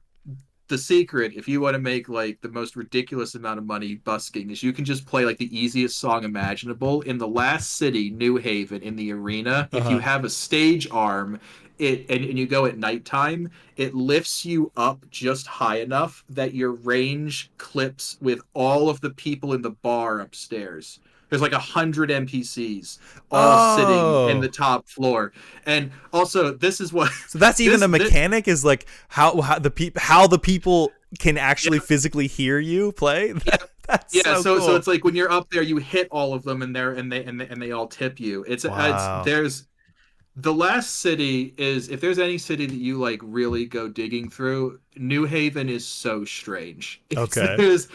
the secret, if you want to make like the most ridiculous amount of money busking, is you can just play like the easiest song imaginable. In the last city, New Haven, in the arena, if you
Uh-huh.
have a stage arm, and you go at nighttime, it lifts you up just high enough that your range clips with all of the people in the bar upstairs. There's like 100 NPCs all sitting in the
Oh.
top floor. And also, this is what
So that's even a
this
mechanic is like how the people can actually physically hear you play.
yeah,
That's
yeah.
so
So
cool.
it's like when you're up there, you hit all of them, and they all tip you. It's
Wow.
there's the last city is if there's any city that you like really go digging through, New Haven is so strange. It's
Okay.
there's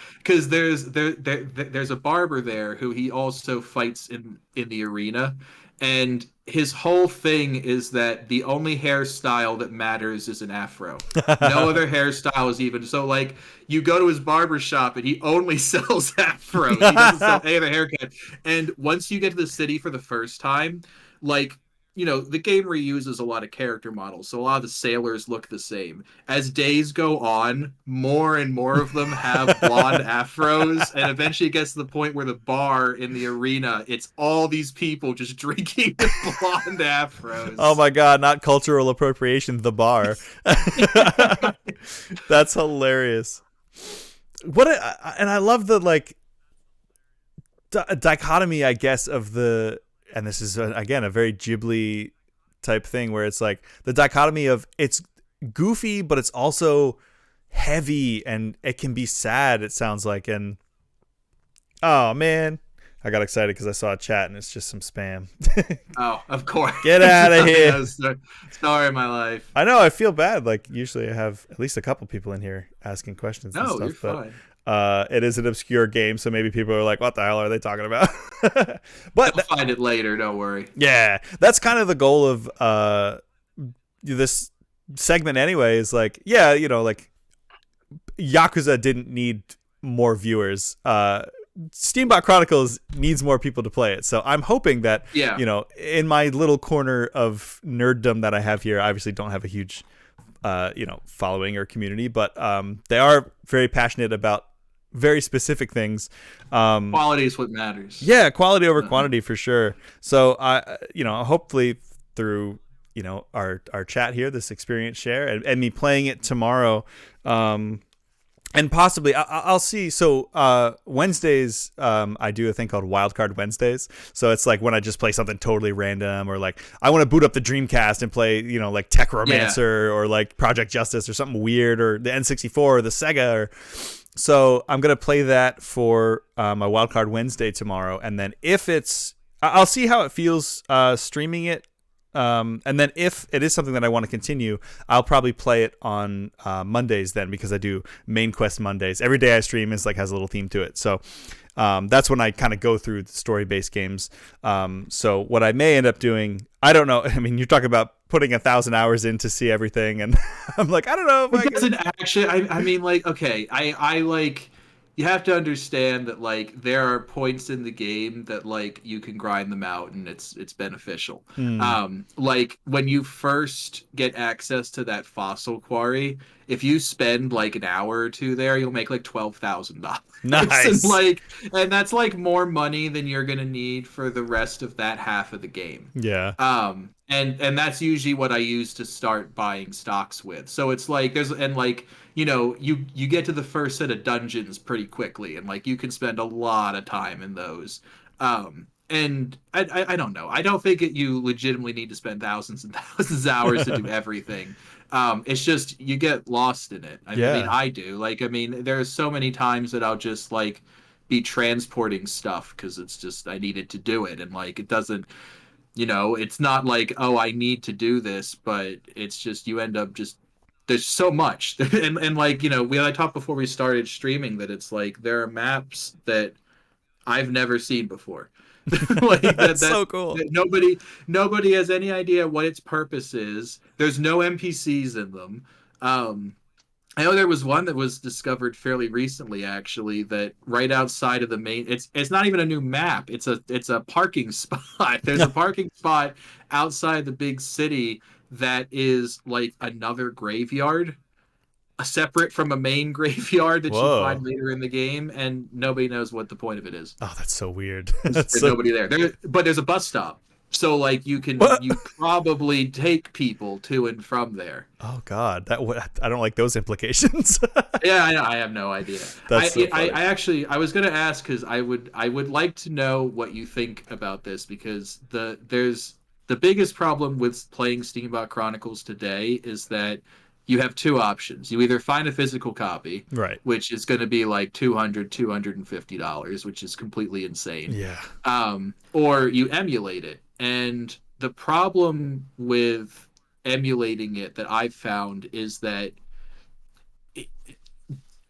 a barber there who he also fights in the arena, and his whole thing is that the only hairstyle that matters is an afro. No other hairstyle is even so like you go to his barber shop and he only sells afros. He doesn't sell any other haircut. And once you get to the city for the first time, like the game reuses a lot of character models, so a lot of the sailors look the same. As days go on, more and more of them have blonde afros, and eventually it gets to the point where the bar in the arena, it's all these people just drinking with blonde
Oh
afros.
my god, not cultural appropriation, the bar. That's hilarious. And I love the like dichotomy, I guess, of the, and this is again a very Ghibli type thing where it's like the dichotomy of it's goofy, but it's also heavy and it can be sad. It sounds like, and oh man, I got excited because I saw a chat and it's just some spam.
Oh, of course.
Get out of here.
Yeah, story of my life.
I know, I feel bad. Like usually I have at least a couple people in here asking questions and
No, you're
stuff, but
fine.
it is an obscure game, so maybe people are like, "What the hell are they talking about?" but
They'll find it later. Don't worry.
yeah, that's kind of the goal of this segment, anyway. Is like, yeah, like Yakuza didn't need more viewers. Steambot Chronicles needs more people to play it. So I'm hoping that,
Yeah.
in my little corner of nerddom that I have here, I obviously don't have a huge, following or community, but they are very passionate about very specific things.
Quality is what matters.
Yeah, quality over
Uh,
quantity for sure. So hopefully through, our chat here, this experience share and me playing it tomorrow, and possibly I'll see. So Wednesdays, I do a thing called Wildcard Wednesdays. So it's like when I just play something totally random, or like I want to boot up the Dreamcast and play, like Tech
Yeah.
Romancer or like Project Justice or something weird, or the N64 or the Sega. So I'm gonna play that for my Wildcard Wednesday tomorrow, and then if I'll see how it feels streaming it. And then if it is something that I want to continue, I'll probably play it on Mondays then, because I do main quest Mondays. Every day I stream is like has a little theme to it. So that's when I kind of go through the story-based games. So what I may end up doing, I don't know. I mean, you're talking about putting 1,000 hours in to see everything, and I'm like, I don't know if I
It
can.
doesn't actually. I mean, like, okay, I like. You have to understand that like there are points in the game that like you can grind them out and it's beneficial.
Hmm.
Like when you first get access to that fossil quarry, if you spend like an hour or two there, you'll make like $12,000. And
Nice.
like and that's like more money than you're gonna need for the rest of that half of the game.
Yeah.
And that's usually what I use to start buying stocks with. So it's like there's and like you get to the first set of dungeons pretty quickly, and like you can spend a lot of time in those. And I don't know. I don't think you legitimately need to spend thousands and thousands of hours to do everything. It's just you get lost in it. I mean,
Yeah.
I do. Like, I mean, there's so many times that I'll just like be transporting stuff because it's just I needed to do it, and like it doesn't it's not like, oh, I need to do this, but it's just you end up just there's so much. And like, I talked before we started streaming that it's like there are maps that I've never seen before. Like that
That's
that
so cool.
that nobody has any idea what its purpose is. There's no NPCs in them. Um I know there was one that was discovered fairly recently, actually, that right outside of the main it's not even a new map. It's a parking spot. There's a
Yeah.
parking spot outside the big city that is like another graveyard, separate from a main graveyard that you find
Whoa.
later in the game, and nobody knows what the point of it is.
Oh, that's so weird. That's
There's
so.
nobody there. But there's a bus stop. So like
What?
you probably take people to and from there.
Oh God, I don't like those implications.
Yeah, I have no idea.
That's so funny.
I actually I was gonna ask because I would like to know what you think about this because there's the biggest problem with playing Steambot Chronicles today is that you have two options. You either find a physical copy,
Right.
which is going to be like $250, which is completely insane,
Yeah.
or you emulate it. And the problem with emulating it that I've found is that it,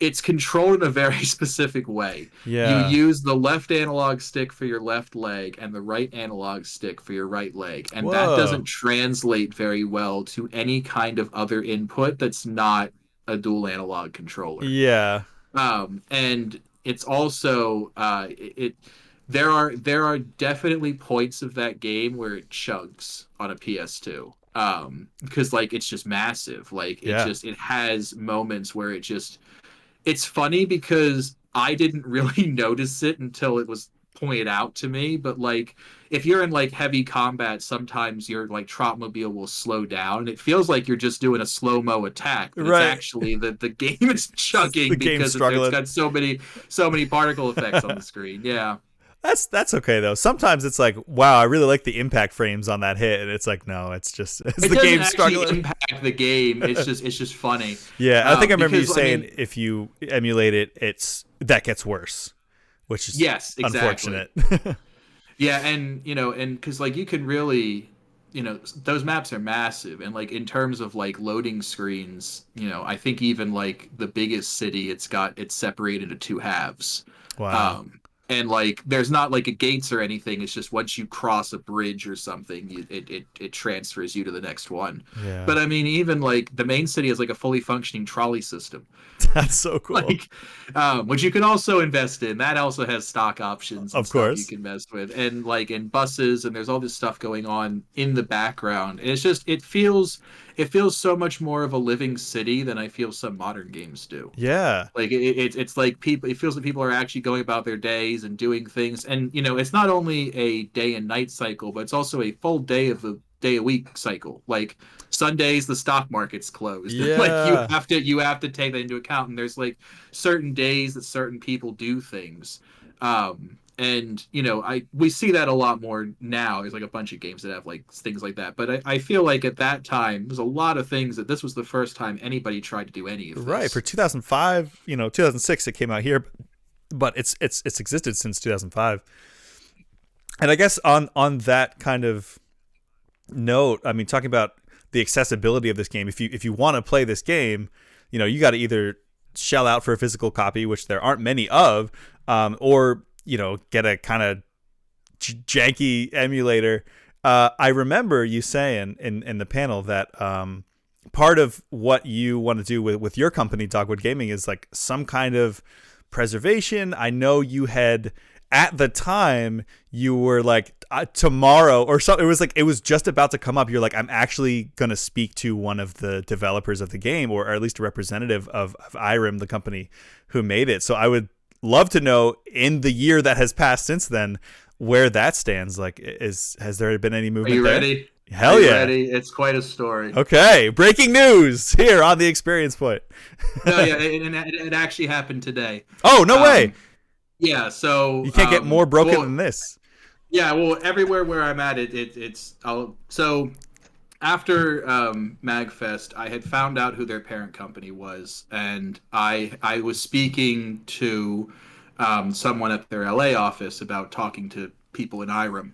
it's controlled in a very specific way. You
Yeah.
use the left analog stick for your left leg and the right analog stick for your right leg. And that
Whoa.
doesn't translate very well to any kind of other input that's not a dual analog controller.
Yeah.
And it's also there are definitely points of that game where it chugs on a PS2. Because like it's just massive. Like
Yeah.
it has moments where it's funny because I didn't really notice it until it was pointed out to me. But like, if you're in like heavy combat, sometimes your like Trotmobile will slow down. It feels like you're just doing a slow mo attack, but it's
Right.
actually that the game is
The
chugging
game's
because it's
struggling.
got so many particle effects on the screen. Yeah,
That's okay though. Sometimes it's like, wow, I really like the impact frames on that hit, and it's like, no, it's just it's
it
the
doesn't
game
actually
struggling.
impact the game. It's just funny.
Yeah, I think I remember you
Because I
saying
mean,
if you emulate it, it's that gets worse, which is
yes, exactly.
unfortunate.
Yeah, and because like you can really, those maps are massive, and like in terms of like loading screens, I think even like the biggest city, it's separated into two halves.
Wow.
Um, and like there's not like a gates or anything. It's just once you cross a bridge or something, it transfers you to the next one.
Yeah.
But I mean, even like the main city has like a fully functioning trolley system.
That's so cool.
Like which you can also invest in. That also has stock options and
Of
stuff you
course.
can mess with, and like in buses, and there's all this stuff going on in the background. And it feels so much more of a living city than I feel some modern games do.
Yeah.
Like it's like people. It feels like people are actually going about their days and doing things, and it's not only a day and night cycle, but it's also a full day of day a week cycle. Like Sundays, the stock market's closed. Like
Yeah.
you have to take that into account. And there's like certain days that certain people do things. And we see that a lot more now. There's like a bunch of games that have like things like that. But I feel like at that time there's a lot of things that this was the first time anybody tried to do any of this.
Right. For 2005, 2006 it came out here, but it's existed since 2005. And I guess on that kind of note, I mean, talking about the accessibility of this game, if you want to play this game, you got to either shell out for a physical copy, which there aren't many of, or get a kind of janky emulator. I remember you saying in the panel that part of what you want to do with your company, Dogwood Gaming, is like some kind of preservation. I know you had, at the time, you were like, tomorrow or something. It was just about to come up. You're like, I'm actually going to speak to one of the developers of the game, or at least a representative of Irem, the company who made it. So I would love to know, in the year that has passed since then, where that stands. Like, has there been any movement?
Are you
there?
ready?
Hell
Are you
yeah.
ready? It's quite a story.
Okay. Breaking news here on the Experience Point.
No, yeah, it actually happened today.
Oh, no way.
Yeah, so
you can't get more broken than this.
Yeah, well, everywhere where I'm at, so after MagFest, I had found out who their parent company was, and I was speaking to someone at their LA office about talking to people in Irem,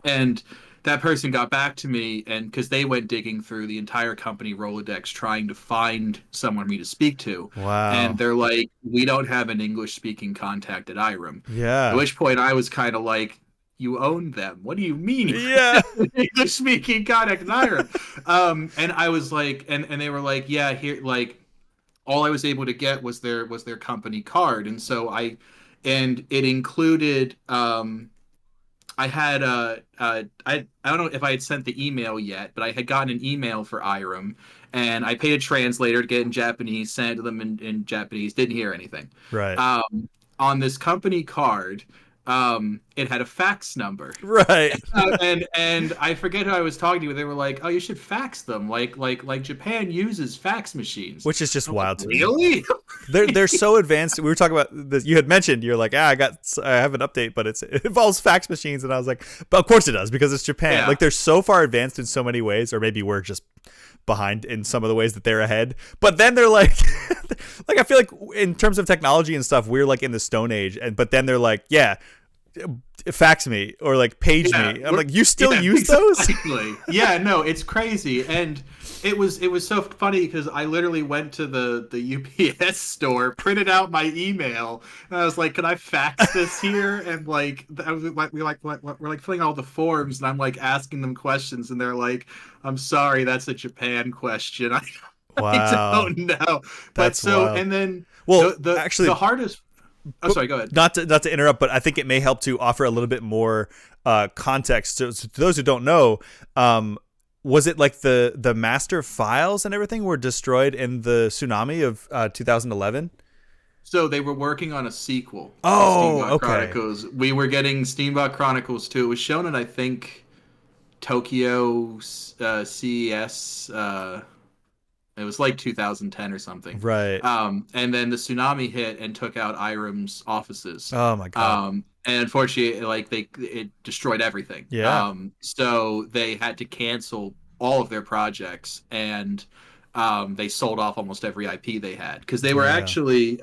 and that person got back to me, and because they went digging through the entire company Rolodex trying to find someone for me to speak to.
Wow.
And they're like, we don't have an English-speaking contact at Irem.
Yeah.
At which point I was kind of like, you own them. What do you mean?
Yeah.
English-speaking contact at Irem. And I was like, and they were like, yeah, here, like, all I was able to get was their company card. And so and it included, I had I don't know if I had sent the email yet, but I had gotten an email for Irem, and I paid a translator to get it in Japanese, sent it to them in Japanese, didn't hear anything.
Right.
On this company card, it had a fax number.
Right.
And I forget who I was talking to, but they were like, "Oh, you should fax them. Like Japan uses fax machines."
Which is just wild to me.
Really?
They're so advanced. We were talking about this. You had mentioned, you're like, I have an update, but it involves fax machines, and I was like, but of course it does, because it's Japan.
Yeah.
Like, they're so far advanced in so many ways, or maybe we're just behind in some of the ways that they're ahead. But then they're like, like, I feel like in terms of technology and stuff, we're like in the Stone Age, but then they're like, yeah, fax me or like page me. I'm like, you still use
exactly.
those?
Yeah, no, it's crazy. And it was so funny because I literally went to the UPS store, printed out my email, and I was like, "Can I fax this here?" And like, I was like, we're like filling all the forms, and I'm like asking them questions, and they're like, "I'm sorry, that's a Japan question. I don't know."
That's wild.
And then
actually,
the hardest. Oh, sorry, go ahead.
Not to interrupt, but I think it may help to offer a little bit more context to those who don't know. Was it like the master files and everything were destroyed in the tsunami of 2011?
So they were working on a sequel.
Oh,
Steambot
okay.
Chronicles. We were getting Steambot Chronicles 2. It was shown at, I think, Tokyo CES. It was like 2010 or something.
Right.
And then the tsunami hit and took out Irem's offices.
Oh my god.
And unfortunately, like it destroyed everything.
Yeah.
So they had to cancel all of their projects, and they sold off almost every IP they had, because they were actually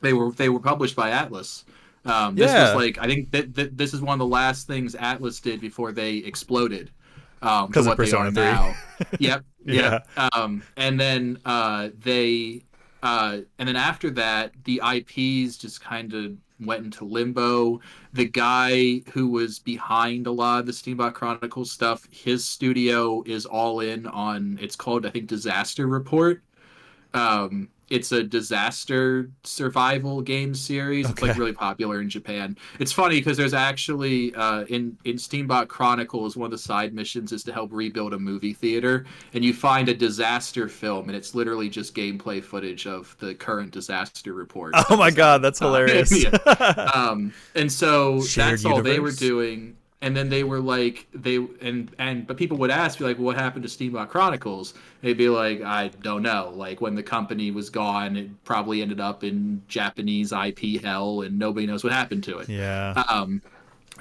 they were published by Atlas. This was like, I think that this is one of the last things Atlas did before they exploded.
Because of Persona 3.
Now. Yep.
Yeah.
And then and then after that, the IPs just kind of went into limbo. The guy who was behind a lot of the Steambot Chronicles stuff, his studio is all in on, it's called, I think, Disaster Report. It's a disaster survival game series. It's like really popular in Japan. It's funny because there's actually in Steambot Chronicles, one of the side missions is to help rebuild a movie theater, and you find a disaster film, and it's literally just gameplay footage of the current disaster report.
Oh my god, that's hilarious.
And so
Shared
that's all they were
universe?
doing. And then they were like but people would ask me like, well, what happened to Steambot Chronicles? They'd be like, I don't know. Like when the company was gone, it probably ended up in Japanese IP hell, and nobody knows what happened to it.
Yeah.
Um,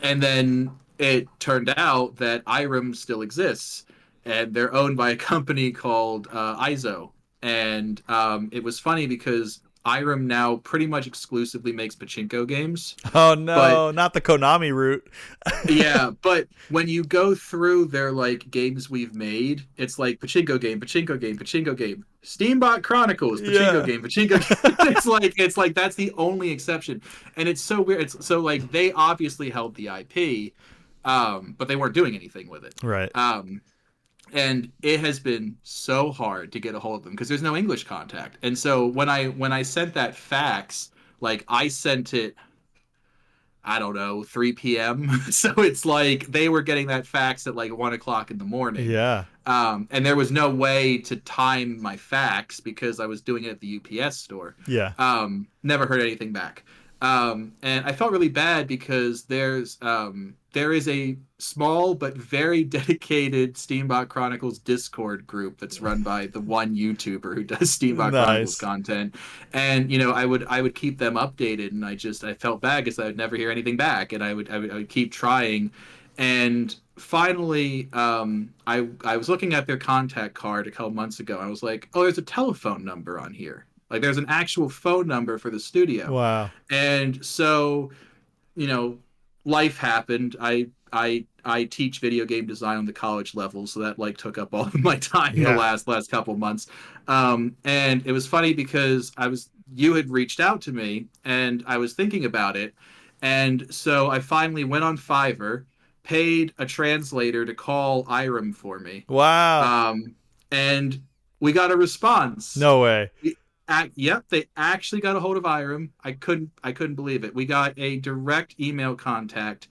and then it turned out that Irem still exists, and they're owned by a company called ISO. And it was funny because Irem now pretty much exclusively makes pachinko games,
Oh
but
no, not the Konami route.
yeah, but when you go through their like games we've made, it's like pachinko game, pachinko game, pachinko game, Steambot Chronicles, pachinko
Yeah.
game, pachinko game. It's like that's the only exception, and it's so weird. It's so like they obviously held the IP, but they weren't doing anything with it.
Right.
And it has been so hard to get a hold of them because there's no English contact. And so when I sent that fax, like I sent it I don't know, 3 p.m. So it's like they were getting that fax at like 1 o'clock in the morning.
Yeah.
And there was no way to time my fax because I was doing it at the UPS store.
Yeah.
Never heard anything back. And I felt really bad because there is a small but very dedicated Steambot Chronicles Discord group that's run by the one YouTuber who does Steambot Chronicles
Nice.
content, and I would keep them updated, and I felt bad because I would never hear anything back, and I would keep trying, and finally I was looking at their contact card a couple months ago, and I was like, oh, there's a telephone number on here. Like there's an actual phone number for the studio.
Wow.
And so, you know, life happened. I teach video game design on the college level, so that like took up all of my time the
Yeah.
last couple months. And it was funny because you had reached out to me and I was thinking about it. And so I finally went on Fiverr, paid a translator to call Irem for me.
Wow.
And we got a response.
No way.
Yep, they actually got a hold of Irem. I couldn't believe it. We got a direct email contact,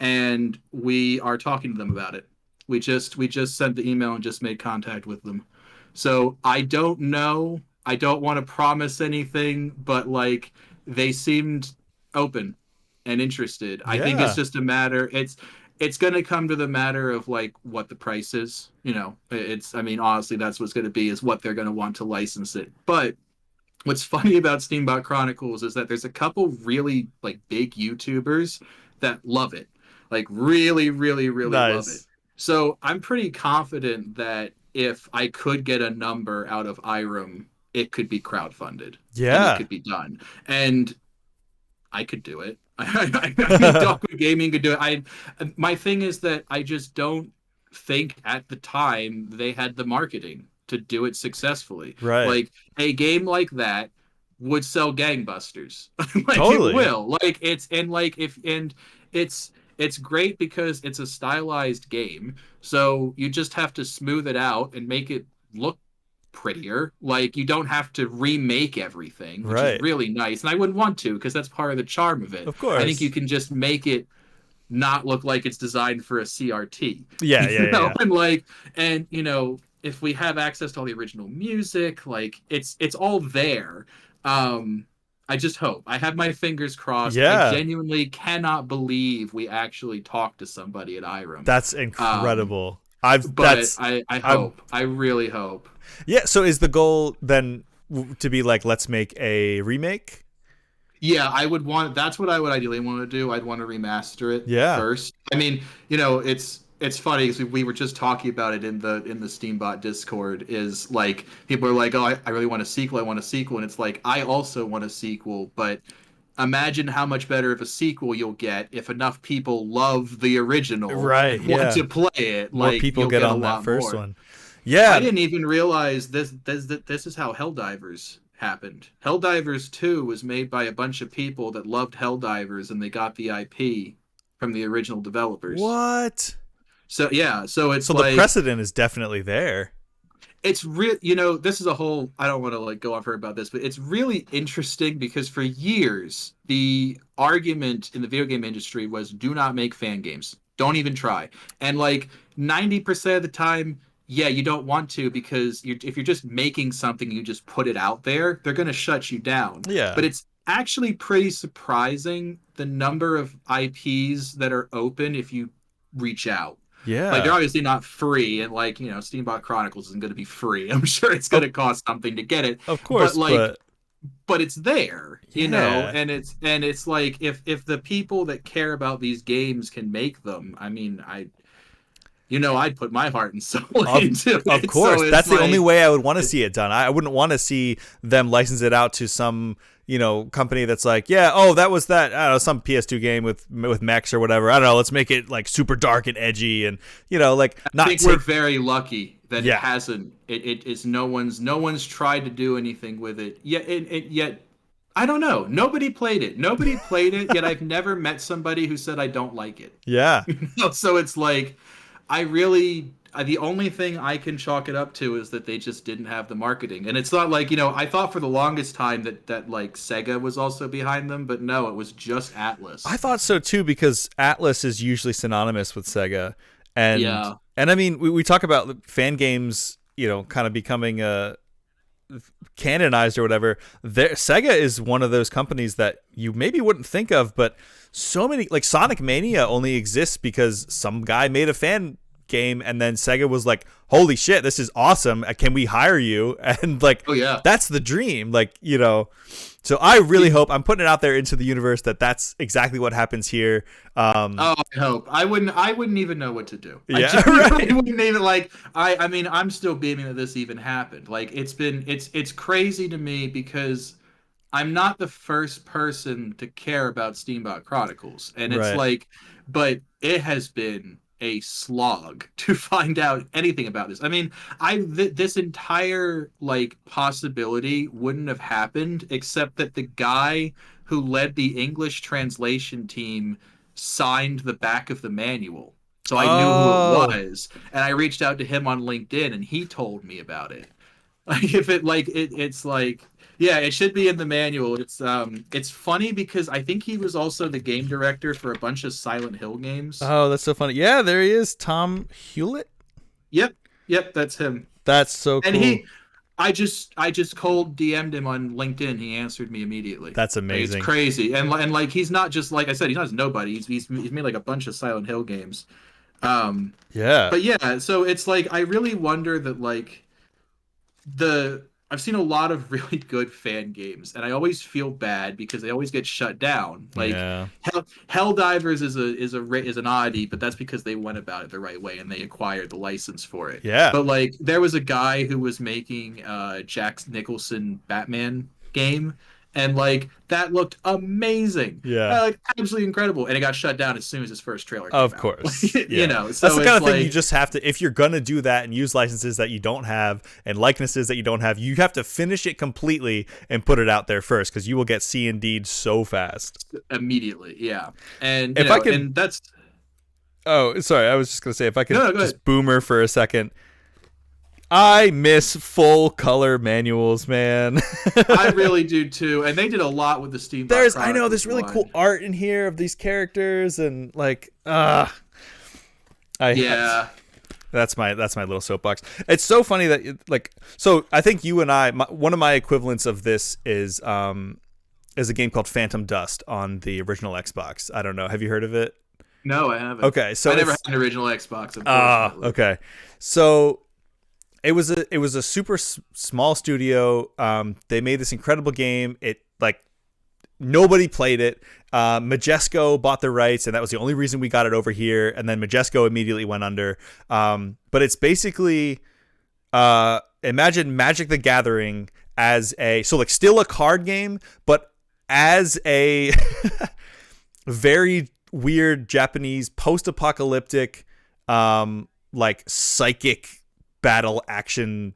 and we are talking to them about it. We just sent the email and just made contact with them. So I don't know. I don't want to promise anything, but like they seemed open and interested. I think it's
Yeah.
just a matter. It's going to come to the matter of like what the price is. I mean, honestly, that's what's going to be is what they're going to want to license it. But what's funny about Steambot Chronicles is that there's a couple really like big YouTubers that love it. Like really, really, really love it.
Nice.
So I'm pretty confident that if I could get a number out of Irem, it could be crowdfunded and it
Yeah.
could be done. And I could do it. I mean, Dogwood Gaming could do it. My thing is that I just don't think at the time they had the marketing to do it successfully.
Right.
Like a game like that would sell gangbusters. Like it
Totally.
will. Like it's and like if and it's great because it's a stylized game. So you just have to smooth it out and make it look prettier. Like you don't have to remake everything, which is
Right.
really nice. And I wouldn't want to because that's part of the charm of it.
Of
I think you
course.
can just make it not look like it's designed for a CRT.
Yeah. Yeah.
You
Yeah.
know,
Yeah.
and if we have access to all the original music, like it's all there. I just hope. I have my fingers crossed. I
Yeah.
genuinely cannot believe we actually talked to somebody at Irem.
That's
Um,
incredible. I've
but
that's
I
I'm
hope. I really hope.
yeah. So is the goal then to be like, let's make a remake?
Yeah, I would want. That's what I would ideally want to do. I'd want to remaster it
Yeah.
first. I mean, it's funny because we were just talking about it in the Steambot Discord. Is like people are like, oh, I really want a sequel. I want a sequel, and it's like I also want a sequel. But imagine how much better of a sequel you'll get if enough people love the original
Right.
and want
Yeah.
to play it.
More
Like
people
you'll
get
get a
on that
lot
first
more.
one.
I
Yeah.
didn't even realize this is how Helldivers happened. Helldivers 2 was made by a bunch of people that loved Helldivers and they got the IP from the original developers.
What?
So yeah, so it's
So the
like
precedent is definitely there.
it's real this is a whole I don't want to like go on for about this, but it's really interesting because for years the argument in the video game industry was do not make fan games. Don't even try. And like 90% of the time, yeah, you don't want to because if you're just making something, you just put it out there, they're going to shut you down.
Yeah.
But it's actually pretty surprising the number of IPs that are open if you reach out. Like they're
Yeah.
obviously not free, and like Steambot Chronicles isn't going to be free. I'm sure it's going
Of,
to cost something to get it,
of
but
course,
like
but
it's there,
yeah.
and it's like if the people that care about these games can make them, I mean, I'd put my heart and soul
Of
into
of
it. So
course,
it's
that's the only
like,
way I would want to
it,
see it done. I wouldn't want to see them license it out to some company that's like, yeah, oh, that was that, I don't know, some PS2 game with mechs or whatever. I don't know. Let's make it like super dark and edgy, and like
I
not
think we're
take.
very lucky that it
Yeah,
hasn't. It's no one's tried to do anything with it yet. Yet I don't know. Nobody played it. Nobody played it. Yet I've never met somebody who said I don't like it.
yeah.
So it's like, I really, the only thing I can chalk it up to is that they just didn't have the marketing. And it's not like, I thought for the longest time that like Sega was also behind them, but no, it was just
I
Atlas.
thought so too, because Atlas is usually synonymous with Sega, and
Yeah.
I mean, we talk about fan games, kind of becoming canonized or whatever. Sega is one of those companies that you maybe wouldn't think of, but so many, like Sonic Mania only exists because some guy made a fan game, and then Sega was like, holy shit, this is awesome, can we hire you? And like,
Oh yeah.
that's the dream, like, so I really hope, I'm putting it out there into the universe, that that's exactly what happens here.
Oh, I hope. I wouldn't even know what to do. I
Yeah.
genuinely
Right.
wouldn't even like. I mean, I'm still beaming that this even happened. Like, it's crazy to me because I'm not the first person to care about Steambot Chronicles, and it's
Right.
like, but it has been a slog to find out anything about this. I mean, this entire like possibility wouldn't have happened except that the guy who led the English translation team signed the back of the manual. So I knew who it
Oh.
was, and I reached out to him on LinkedIn, and he told me about it. Like if it like it's like, yeah, it should be in the manual. It's funny because I think he was also the game director for a bunch of Silent Hill games.
Oh, that's so funny. Yeah, there he is, Tom Hewlett.
Yep, yep, that's him.
That's so
And
cool.
I just cold DM'd him on LinkedIn. He answered me immediately.
That's
Like, it's
amazing.
crazy, and like he's not just, like I said, he's not just nobody. He's made like a bunch of Silent Hill games. Um,
Yeah.
but yeah, so it's like I really wonder that like the I've seen a lot of really good fan games, and I always feel bad because they always get shut down. Like
Yeah.
Helldivers is an oddity, but that's because they went about it the right way and they acquired the license for it.
Yeah.
But like there was a guy who was making Jack Nicholson Batman game, and like that looked amazing,
Yeah.
like absolutely incredible, and it got shut down as soon as his first trailer came
Of
out.
course.
you
Yeah.
know,
That's
so
the kind
it's
of thing you
like,
just have to, if you're going to do that and use licenses that you don't have and likenesses that you don't have, you have to finish it completely and put it out there first, because you will get C and D'd so fast.
immediately, yeah, and
If I could,
and that's
oh, sorry, I was just going to say, if I could
no, no, go ahead.
just boomer for a second, I miss full color manuals, man.
I really do too, and they did a lot with the Steambot
I know there's
Chronicles
really cool
line.
art in here of these characters, and like, I
Yeah,
that's my little soapbox. It's so funny that so I think you and one of my equivalents of this is a game called Phantom Dust on the original Xbox. I don't know. Have you heard of it?
no, I haven't.
Okay, so
I never had
it's
an original Xbox, unfortunately.
okay. So it was a super small studio. They made this incredible game. It like nobody played it. Majesco bought the rights, and that was the only reason we got it over here. And then Majesco immediately went under. But it's basically imagine Magic the Gathering as still a card game, but as a very weird Japanese post-apocalyptic, like psychic battle action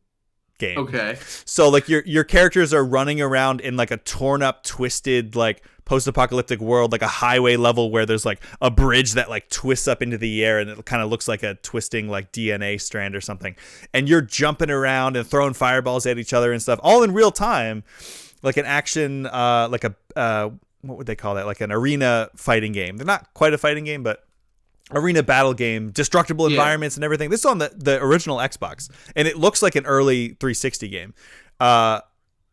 game.
Okay.
So like your characters are running around in like a torn up, twisted, like post-apocalyptic world, like a highway level where there's like a bridge that like twists up into the air and it kind of looks like a twisting like DNA strand or something. And you're jumping around and throwing fireballs at each other and stuff, all in real time, like an action, like a what would they call that? Like an arena fighting game. They're not quite a fighting game, but arena battle game, destructible
Yeah.
environments and everything. This is on the original Xbox, and it looks like an early 360 game.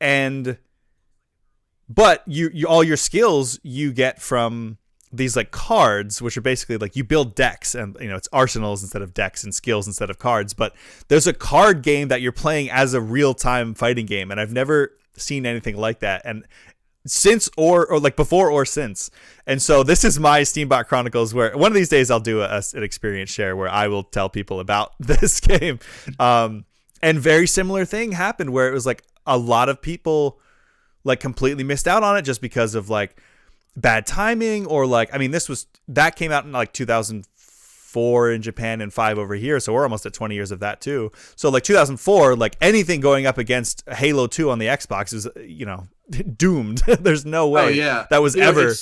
And but you all your skills you get from these like cards, which are basically like you build decks, and it's arsenals instead of decks and skills instead of cards. But there's a card game that you're playing as a real time fighting game, and I've never seen anything like that. And since or like before or since. And so this is my Steambot Chronicles, where one of these days I'll do an experience share where I will tell people about this game. And very similar thing happened where it was like a lot of people like completely missed out on it just because of like bad timing, or like, I mean, that came out in like 2004 in Japan and 5 over here. So we're almost at 20 years of that too. So like 2004, like anything going up against Halo 2 on the Xbox is, doomed. There's no way.
Oh yeah,
that was ever.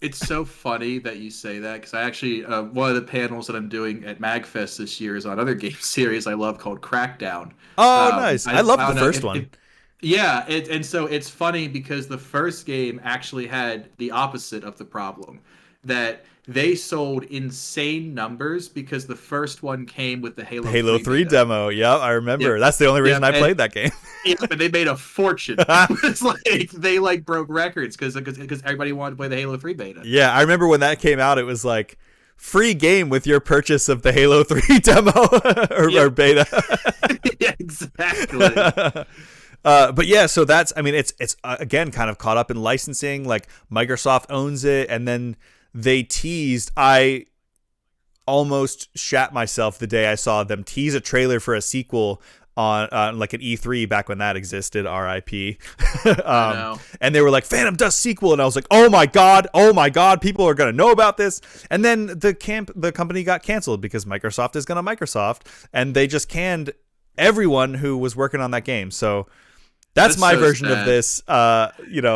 It's so funny that you say that, because I actually one of the panels that I'm doing at MagFest this year is on another game series I love called Crackdown.
Oh, nice! I love the first one.
Yeah, and so it's funny because the first game actually had the opposite of the problem, that they sold insane numbers because the first one came with the Halo 3
demo. Yeah, I remember. Yep. That's the only reason I played that game.
Yeah, but they made a fortune. It's like they like broke records because everybody wanted to play the Halo 3 beta.
Yeah, I remember when that came out, it was like free game with your purchase of the Halo 3 demo or beta.
Yeah, exactly.
But yeah, so that's, I mean, it's again kind of caught up in licensing. Like Microsoft owns it, and then they teased. I almost shat myself the day I saw them tease a trailer for a sequel on like an E3 back when that existed. R.I.P. And they were like, Phantom Dust sequel, and I was like, oh my god, people are gonna know about this. And then the company got canceled because Microsoft is gonna Microsoft, and they just canned everyone who was working on that game. So that's my so version sad. Of this. Yeah,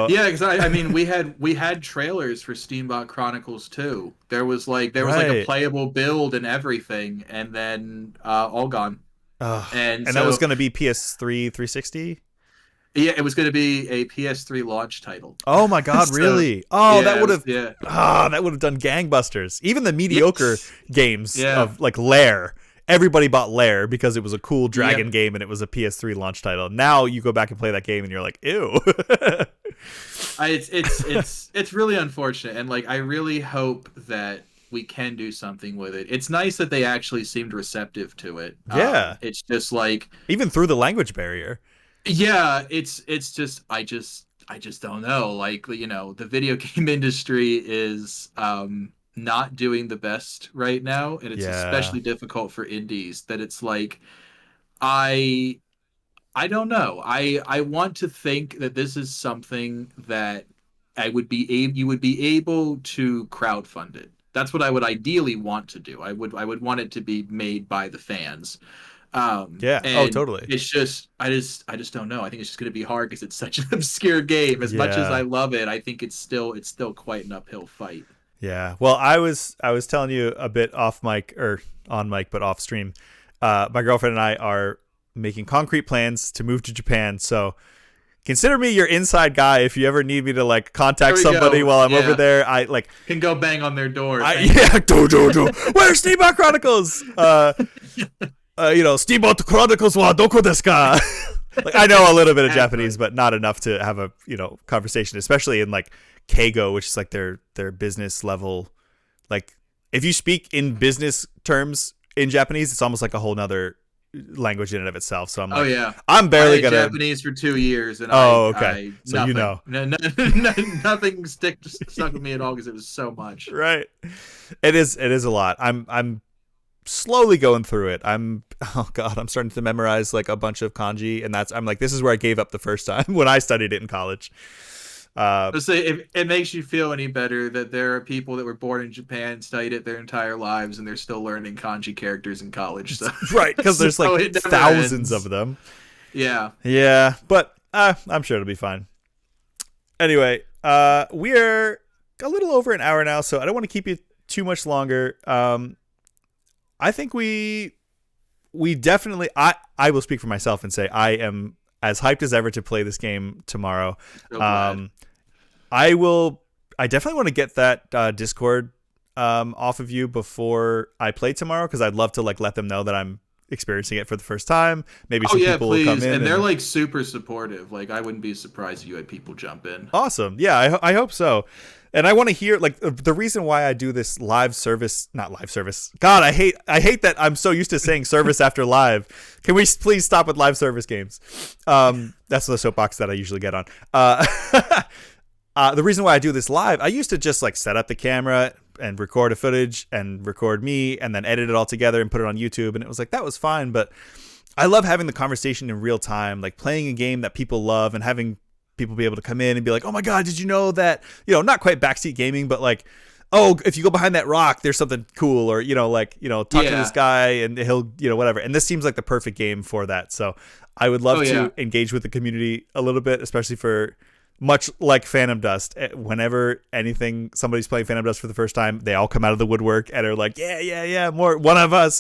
because I mean, we had trailers for Steambot Chronicles 2. There was like a playable build and everything, and then all gone.
And that was going to be PS3 360.
Yeah, it was going to be a PS3 launch title.
Oh my god, really? That would have that would have done gangbusters. Even the mediocre games of like Lair. Everybody bought Lair because it was a cool dragon game and it was a PS3 launch title. Now you go back and play that game and you're like, ew.
It's really unfortunate, and like I really hope that we can do something with it. It's nice that they actually seemed receptive to it.
Yeah.
It's just like,
even through the language barrier.
Yeah, it's just I just don't know. Like, the video game industry is not doing the best right now, and it's especially difficult for indies. That it's like, I don't know. I want to think that this is something that you would be able to crowdfund it. That's what I would ideally want to do. I would want it to be made by the fans.
Totally.
It's just I just don't know. I think it's just going to be hard because it's such an obscure game. As much as I love it, I think it's still quite an uphill fight.
Yeah. Well, I was telling you a bit off mic, or on mic but off stream. My girlfriend and I are making concrete plans to move to Japan, so consider me your inside guy if you ever need me to like contact somebody while I'm over there. I like
can go bang on their door.
Do. Where's Steambot Chronicles? Steambot Chronicles wa doko desu ka? Like, I know a little bit of Japanese, but not enough to have a conversation, especially in like Keigo, which is like their business level. Like, if you speak in business terms in Japanese, it's almost like a whole nother language in and of itself. So I'm like, I'm barely gonna
Japanese for 2 years, and
okay. So
nothing stuck with me at all because it was so much.
Right. It is a lot. I'm slowly going through it. I'm starting to memorize like a bunch of kanji, and I'm like, this is where I gave up the first time when I studied it in college.
Let's say if it makes you feel any better that there are people that were born in Japan, studied it their entire lives, and they're still learning kanji characters in college. So.
Right, because there's like thousands of them. Yeah, but I'm sure it'll be fine. Anyway, we're a little over an hour now, so I don't want to keep you too much longer. I think we definitely, I will speak for myself and say I am as hyped as ever to play this game tomorrow. I definitely want to get that Discord off of you before I play tomorrow, because I'd love to like let them know that I'm experiencing it for the first time. Maybe
Oh
some
yeah,
people will come
please.
in
And they're
and
like super supportive. Like I wouldn't be surprised if you had people jump in.
awesome. Yeah, I hope so. And I want to hear like the reason why I do this live service, not live service. God, I hate that I'm so used to saying service after live. Can we please stop with live service games? That's the soapbox that I usually get on. The reason why I do this live, I used to just like set up the camera and record a footage and record me and then edit it all together and put it on YouTube. And it was like, that was fine. But I love having the conversation in real time, like playing a game that people love and having people be able to come in and be like, oh my God, did you know that, not quite backseat gaming, but like, oh, if you go behind that rock, there's something cool, or, talk to this guy and he'll, whatever. And this seems like the perfect game for that. So I would love to engage with the community a little bit, especially for much like Phantom Dust. Whenever somebody's playing Phantom Dust for the first time, they all come out of the woodwork and are like, yeah, more, one of us.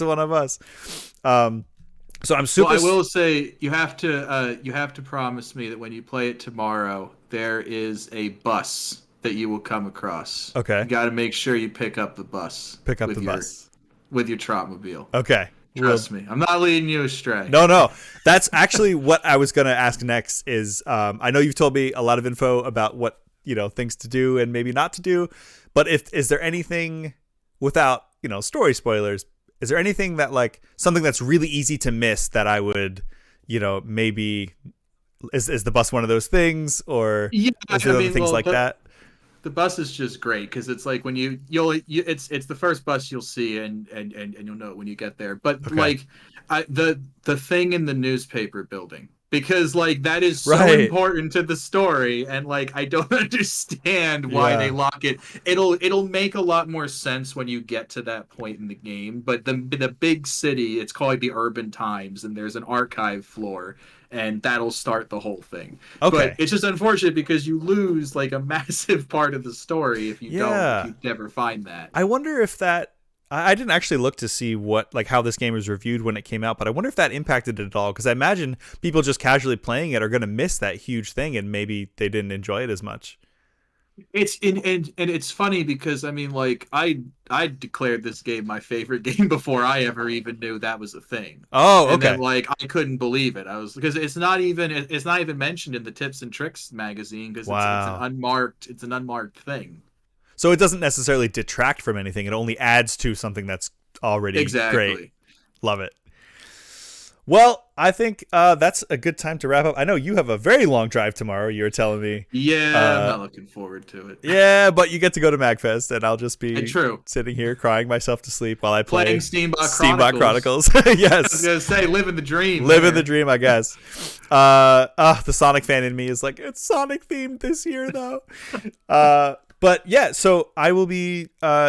So I'm super.
Well, I will say you have to promise me that when you play it tomorrow, there is a bus that you will come across.
Okay.
You got to make sure you pick up the bus.
Pick up the bus
with your Trotmobile.
Okay.
Trust me, I'm not leading you astray.
No. That's actually what I was going to ask next is I know you've told me a lot of info about what, things to do and maybe not to do, but is there anything without, story spoilers, is there anything that like something that's really easy to miss that I would, maybe is the bus one of those things, or is there other things like that?
The bus is just great because it's like when it's the first bus you'll see and you'll know it when you get there. But like the thing in the newspaper building, because like that is so important to the story, and like I don't understand why they lock it. It'll make a lot more sense when you get to that point in the game. But the big city, it's called the Urban Times, and there's an archive floor, and that'll start the whole thing.
Okay.
But it's just unfortunate because you lose like a massive part of the story if you never find that.
I wonder if that. I didn't actually look to see how this game was reviewed when it came out, but I wonder if that impacted it at all, because I imagine people just casually playing it are going to miss that huge thing, and maybe they didn't enjoy it as much.
It's and it's funny because I mean, like I declared this game my favorite game before I ever even knew that was a thing.
Oh, okay.
And then, like I couldn't believe it. I was because it's not even mentioned in the Tips and Tricks magazine because it's an unmarked thing.
So it doesn't necessarily detract from anything. It only adds to something that's already great. Love it. Well, I think that's a good time to wrap up. I know you have a very long drive tomorrow, you were telling me.
Yeah, I'm not looking forward to it.
Yeah, but you get to go to MagFest, and I'll just be
sitting
here crying myself to sleep while I play
playing Steambot
Chronicles. Yes.
I was going to say, living the dream.
Living the dream, I guess. The Sonic fan in me is like, it's Sonic themed this year, though. But yeah, so I will be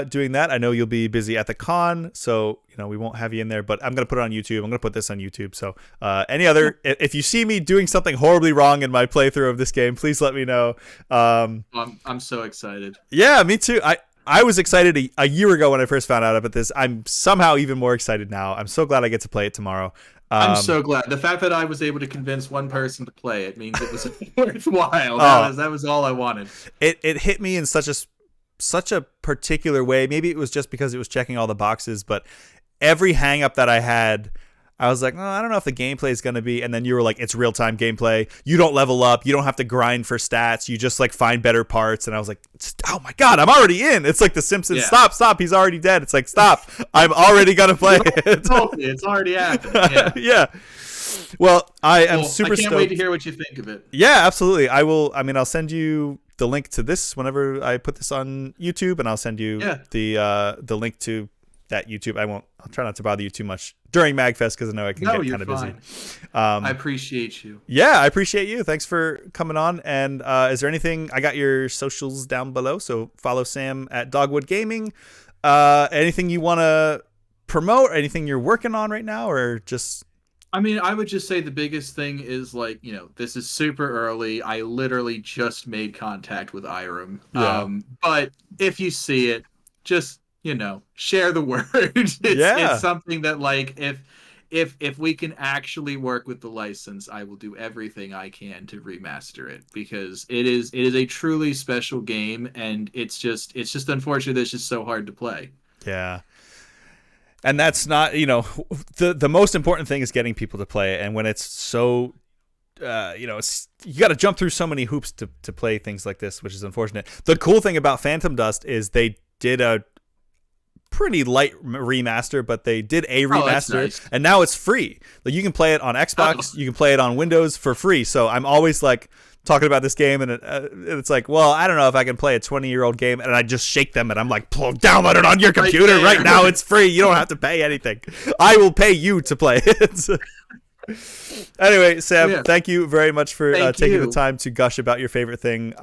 doing that. I know you'll be busy at the con, so we won't have you in there. But I'm gonna put it on YouTube. I'm gonna put this on YouTube. So if you see me doing something horribly wrong in my playthrough of this game, please let me know.
I'm so excited.
Yeah, me too. I was excited a year ago when I first found out about this. I'm somehow even more excited now. I'm so glad I get to play it tomorrow.
I'm so glad. The fact that I was able to convince one person to play it means it was worthwhile. That was all I wanted.
It hit me in such a particular way. Maybe it was just because it was checking all the boxes, but every hang up that I had, I was like, I don't know if the gameplay is going to be, and then you were like, it's real-time gameplay. You don't level up. You don't have to grind for stats. You just like find better parts. And I was like, oh my God, I'm already in. It's like The Simpsons. Yeah. Stop. He's already dead. It's like, stop. I'm already going to play it.
It's already happening.
Yeah. Well, I am super stoked.
I can't wait to hear what you think of it.
Yeah, absolutely. I'll send you the link to this whenever I put this on YouTube, and I'll send you the link to that YouTube. I'll try not to bother you too much during MagFest because I know I can get kind of busy.
I appreciate you.
Yeah, I appreciate you. Thanks for coming on. And is there anything? I got your socials down below, so follow Sam at Dogwood Gaming. Anything you want to promote? Anything you're working on right now, or just?
I mean, I would just say the biggest thing is like, this is super early. I literally just made contact with Irem.
Yeah.
But if you see it, just share the word. It's something that like if we can actually work with the license, I will do everything I can to remaster it because it is a truly special game, and it's just unfortunate that it's just so hard to play.
Yeah. And that's not, the most important thing is getting people to play it. And when it's so, you got to jump through so many hoops to play things like this, which is unfortunate. The cool thing about Phantom Dust is they did a pretty light remaster, but they did a remaster,
nice.
and now it's free. Like, you can play it on Xbox, you can play it on Windows for free. So I'm always like talking about this game, and it's like, well, I don't know if I can play a 20-year-old game, and I just shake them, and I'm like, download it on your computer right now. It's free. You don't have to pay anything. I will pay you to play it. Anyway, Sam, thank you very much for taking the time to gush about your favorite thing.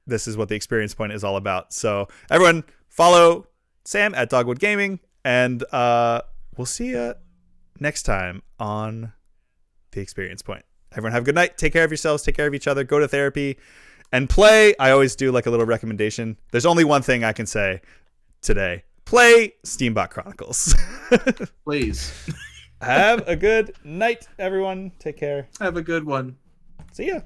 This is what the Experience Point is all about. So everyone, follow Sam at Dogwood Gaming, and we'll see you next time on the Experience Point. Everyone have a good night. Take care of yourselves. Take care of each other. Go to therapy and play. I always do like a little recommendation. There's only one thing I can say today. Play Steambot Chronicles.
Please.
Have a good night, everyone. Take care.
Have a good one.
See ya.